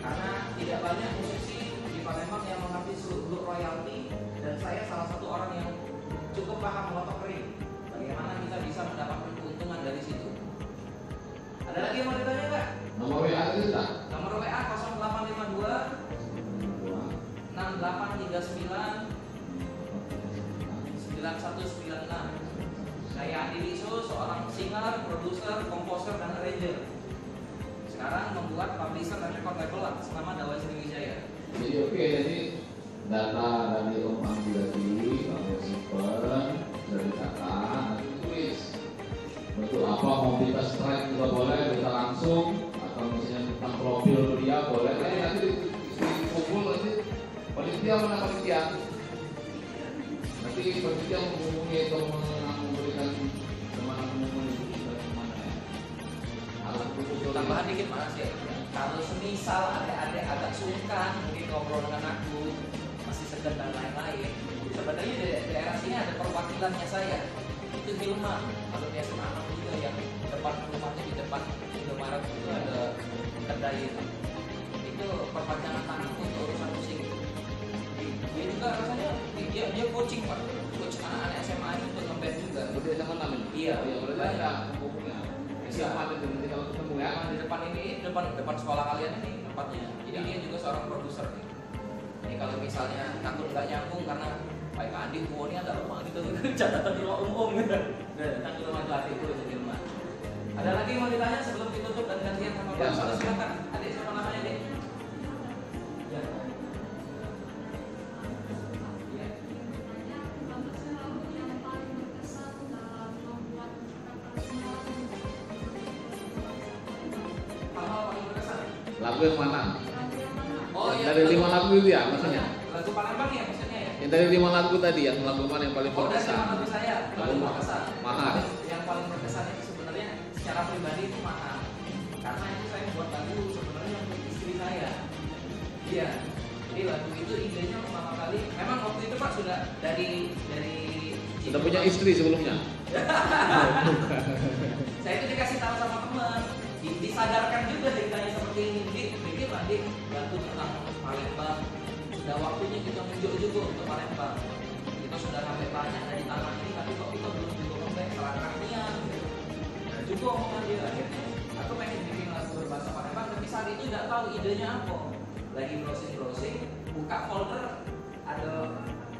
Karena tidak banyak musisi di Palembang yang mengambil seluruh royalti, dan saya salah satu orang yang cukup paham melotok kering. Bagaimana kita bisa mendapatkan keuntungan dari situ. Ada lagi yang mau ditanya nggak? Nomor WA itu tak? Nomor WA 0852 6839 9196. Saya Andi Liso, seorang singer, produser, komposer, dan arranger. Sekarang membuat publisher dan record label atas nama Dawai Sriwijaya. Jadi oke, jadi data dari Om Andi tadi kamu simpen, sudah dicatat, nanti tulis. Untuk apa mau kita strike juga boleh, kita langsung atau misalnya tentang profil dia boleh. Nanti dikumpul nanti panitia mana panitia. Nanti panitia menghubungi atau memberikan kemana ya. Alat bukti Tambahan dikit Mas ya. Kalau semisal adik-adik agak sungkan mungkin ngobrol dengan aku, masih segan dan lain-lain. Sebenarnya di daerah sini ada perwakilannya saya. Itu Hilman, kalau dia SMA juga yang depan rumahnya di depan Indomaret itu ada kedai itu. Itu perpanjangan tangan untuk urusan musik. Dia juga rasanya dia coaching Pak, coach anak-anak SMA untuk ngeband juga. Berarti sama namanya? Iya, berarti ada hubungnya. Siapa ada nanti kalau ketemu ya? Di depan ini, depan sekolah kalian ini tempatnya. Jadi dia juga seorang produser nih. Ini kalau misalnya takut nggak nyambung karena Pak Andi ini ada rumah gitu, catatan di rumah umum gitu. Datang ke rumah pelatih itu rumah. Ada lagi yang mau ditanya sebelum ditutup dan gantian sama Pak? Silakan. Adik siapa namanya Adik? Ya. Lagu yang mana? Oh iya. Dari 5 lagu itu ya maksudnya? Lagu Palembang ya maksudnya ya? Yang dari 5 lagu tadi, yang lagu mana yang paling Oh dari berkesan? 5 lagu saya, paling berkesan. Mahal. Yang paling berkesan itu sebenarnya secara pribadi itu Mahal. Karena itu saya buat lagu sebenarnya untuk istri saya. Iya. Jadi lagu itu idenya pertama kali Sudah punya istri sebelumnya? Saya itu dikasih tahu sama teman, disadarkan juga ceritanya seperti ini. Bikin lah, bantu tentang Palembang. Sudah waktunya kita menunjuk juga untuk Palembang. Kita sudah sampai banyak dari tanah ini, tapi kok kita belum juga sampai selangkah niat. Dan juga omongan dia akhirnya, aku pengen bikin lagu berbahasa Palembang, tapi saat itu nggak tahu idenya apa. Lagi browsing, buka folder, ada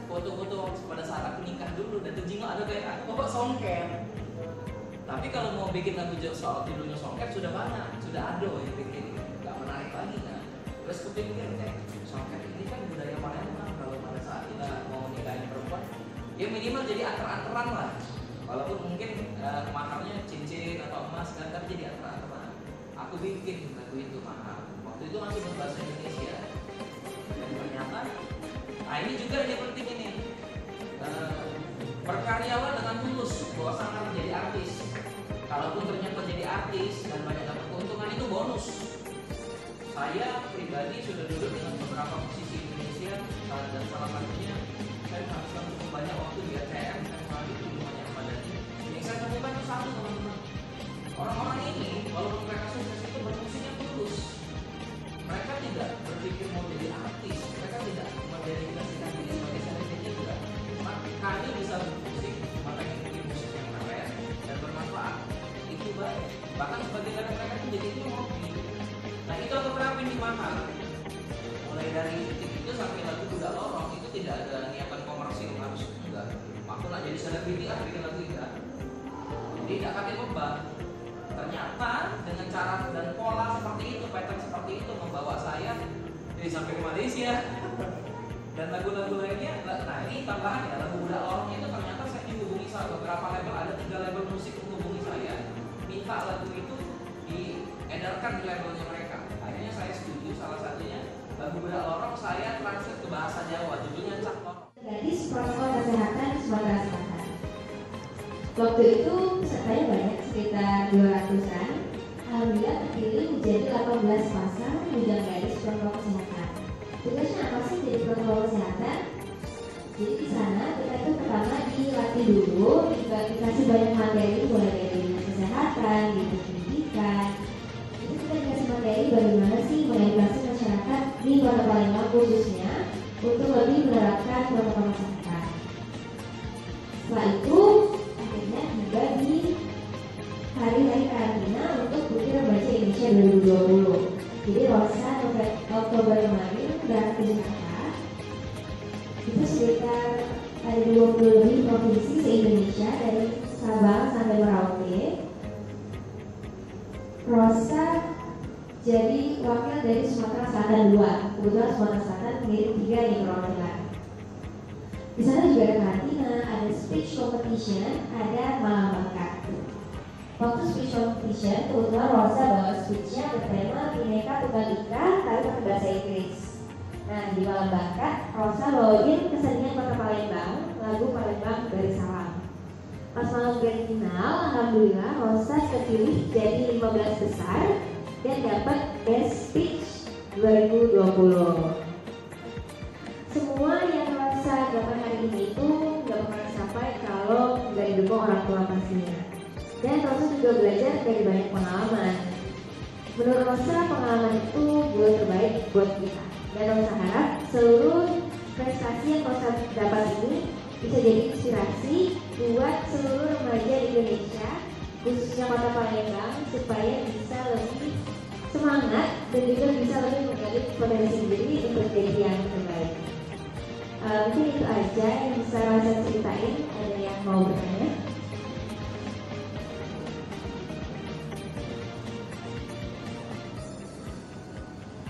foto-foto pada saat aku nikah dulu, dan jengok ada kayak aku bapak songket. Tapi kalau mau bikin lagu soal judulnya songket sudah banyak, sudah ada yang bikin, nggak menarik lagi kan. Terus kepikir songket ini kan budaya Palembang, kalau pada saat kita mau nikahin perempuan, ya minimal jadi antar-antaran lah. Walaupun mungkin mahalnya cincin atau emas kan, tapi jadi antar-antaran. Aku bikin lagu itu mahal. Waktu itu masih berbahasa Indonesia. Dan ternyata, nah ini juga yang penting ini. Berkaryalah dengan tulus, bahwa sangat menjadi artis. Kalaupun ternyata jadi artis dan banyak dapat keuntungan, itu bonus. Saya pribadi sudah duduk dengan beberapa musisi Indonesia, dan salah satunya saya menghabiskan cukup banyak waktu di RCM di rumahnya Madani. Yang saya temukan itu satu, teman-teman. Orang-orang ini, walaupun mereka sukses, itu bermusiknya tulus. Mereka tidak berpikir mau jadi artis, mereka tidak mendedikasikan diri sebagai selebriti juga. Kami bisa bermusik, maka ingin bikin musik yang keren dan bermanfaat. Itu baik. Bahkan sebagian dari mereka itu jadi hobi. Nah itu aku terapin di Mahal. Mulai dari titik itu sampai lagu Budak Lorong itu tidak ada niatan komersil, harus enggak. Aku nak jadi selebriti bikin lagu tidak. Jadi tidak pakai beban. Ternyata dengan cara dan pola seperti itu, pattern seperti itu membawa saya jadi sampai ke Malaysia. Dan lagu-lagu lainnya, nah ini tambahan ya, lagu Budak Lorong itu ternyata saya dihubungi sama beberapa label, ada 3 label musik menghubungi saya, minta lagu itu diedarkan di labelnya mereka. Akhirnya saya setuju, salah satunya lagu Budak Lorong saya translate ke bahasa Jawa, judulnya Cak Lorong. Gadis Protokol Kesehatan Sumatera Selatan. Waktu itu pesertanya banyak, sekitar 200-an. Alhamdulillah terpilih menjadi 18 pasang bujang gadis protokol kesehatan. Tugasnya apa sih jadi protokol kesehatan? Jadi di sana kita tuh pertama dilatih dulu, dikasih banyak materi mulai dari kesehatan, gitu, pendidikan. Jadi kita dikasih materi bagaimana sih mengedukasi masyarakat di Kota Palembang khususnya untuk lebih menerapkan protokol kesehatan. Setelah itu akhirnya tiba di hari-hari karantina untuk Bukti Remaja Indonesia 2020. Jadi Rosa Oktober kemarin berangkat ke Jakarta. Itu sekitar ada 20 lebih provinsi se-Indonesia dari Sabang sampai Merauke. Rosa jadi wakil dari Sumatera Selatan 2. Kebetulan Sumatera Selatan mengirim 3 nih perwakilan. Di sana juga ada karantina, ada speech competition, ada malam bakat. Waktu speech competition, kebetulan Rosa bawa speechnya bertema Bhinneka Tunggal Ika, tapi pakai bahasa Inggris. Nah di malam bakat, Rosa bawain kesenian Kota Palembang, lagu Palembang dari Salam. Pas malam grand final, alhamdulillah Rosa terpilih jadi 15 besar dan dapat Best Speech 2020. Semua yang Rosa dapat hari ini itu nggak bakal sampai kalau nggak didukung orang tua pastinya. Dan Rosa juga belajar dari banyak pengalaman. Menurut Rosa, pengalaman itu buat terbaik buat kita. Dan Rosa harap seluruh prestasi yang Rosa dapat ini bisa jadi inspirasi buat seluruh remaja di Indonesia, khususnya Kota Palembang, supaya bisa lebih semangat dan juga bisa lebih menggali potensi diri untuk jadi yang terbaik. Mungkin itu aja yang bisa Rosa ceritain. Ada yang mau bertanya?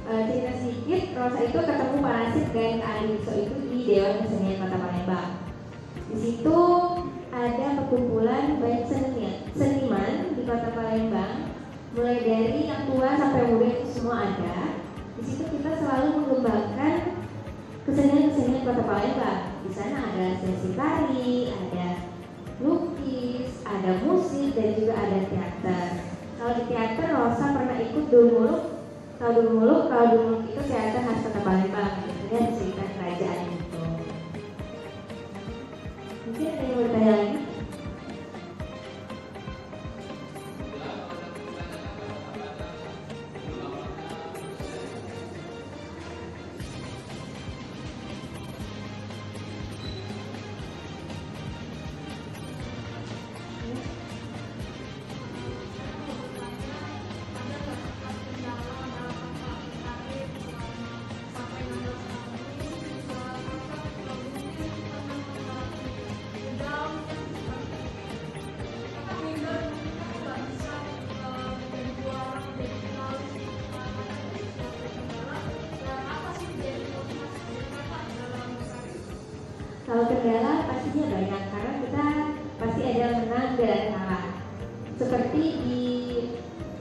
Cerita sedikit, Rosa itu ketemu Parasit dan Alisa itu di Dewan Kesenian Kota Palembang. Di situ ada perkumpulan banyak seniman di Kota Palembang, mulai dari yang tua sampai muda itu semua ada. Di situ kita selalu mengembangkan kesenian Kota Palembang. Di sana ada sesi tari, ada lukis, ada musik, dan juga ada teater. Kalau di teater, Rosa pernah ikut Dulmuluk. Kalau Dulmuluk itu teater khas Kota Palembang, biasanya cerita kerajaan itu. Mungkin ada yang bertanya Kendala pastinya banyak karena kita pasti ada menang dan kalah. Seperti di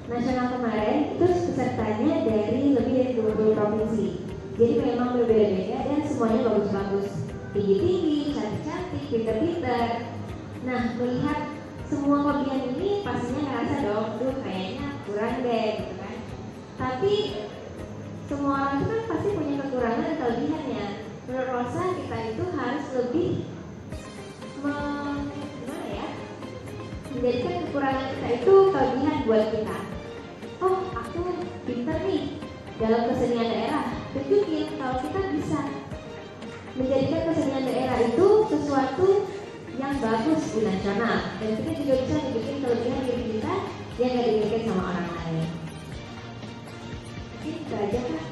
nasional kemarin itu pesertanya dari lebih dari 20 provinsi. Jadi memang berbeda-beda dan semuanya bagus-bagus, tinggi-tinggi, cantik-cantik, pinter-pinter. Nah, melihat semua kelebihan ini pastinya ngerasa dong, tuh kayaknya kurang deh gitu kan. Tapi semua orang itu kan pasti punya kekurangan dan kelebihannya. Menurut Rosa kita itu harus lebih menjadikan kekurangan kita itu kelebihan buat kita. Oh, aku pintar nih dalam kesenian daerah. Tunjukin kalau kita bisa menjadikan kesenian daerah itu sesuatu yang bagus di nasional, dan kita juga bisa bikin kelebihan diri kita yang gak dimiliki sama orang lain. Itu aja Kak.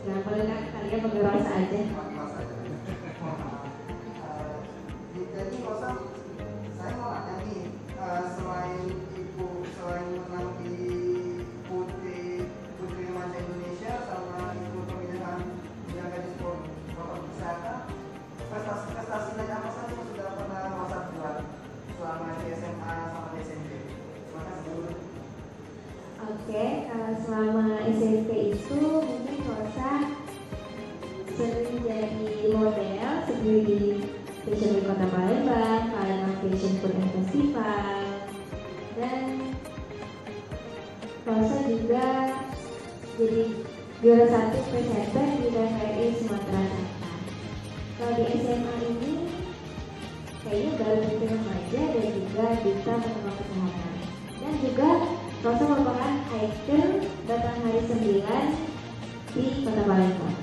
Jangan boleh kan kalian panggil Rosa aja. Jadi Rosa, saya mau nanya nih, selain menang di Putri Remaja Indonesia sama ikut pemilihan menjaga di protokol kesehatan, prestasi apa saja yang sudah pernah Rosa buat selama di SMA sama di SMP? Terima kasih. Oke, kalau selama SMP itu mungkin Rosa sering jadi model seperti di Fashion Week Kota Palembang, Palembang Fashion Food and Festival, dan Rosa juga jadi juara 1 presenter di TVRI Sumatera Selatan. Kalau di SMA ini kayaknya baru Putri Remaja dan juga Duta Protokol Kesehatan, dan juga Rosa merupakan hiker datang hari 9 di Kota Palembang.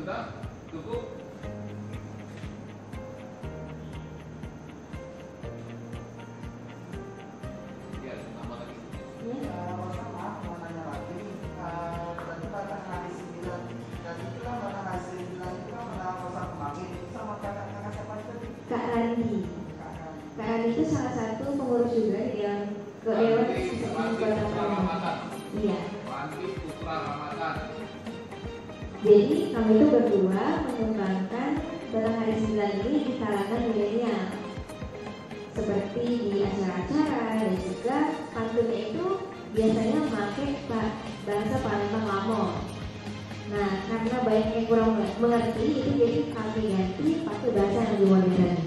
Sudah? Cukup? Ya, tambah lagi. Rosa, maaf mau nanya lagi. Tadi pada hari 9, dan itu kan pada hari 9 itu kan pada Rosa kemarin sama kakak siapa itu? Kak Randi. Kak Randi itu salah satu pengurus juga yang ke Dewan Eksekutif Kota Palembang. Iya. Randi Putra Ramadan. Jadi kami itu berdua mengembangkan dalam hari 9 ini di kalangan milenial, seperti di acara-acara, dan juga pantunnya itu biasanya memakai bahasa Palembang Lamo. Nah, karena banyak yang kurang mengerti, itu jadi kami ganti pakai bahasa yang lebih modern.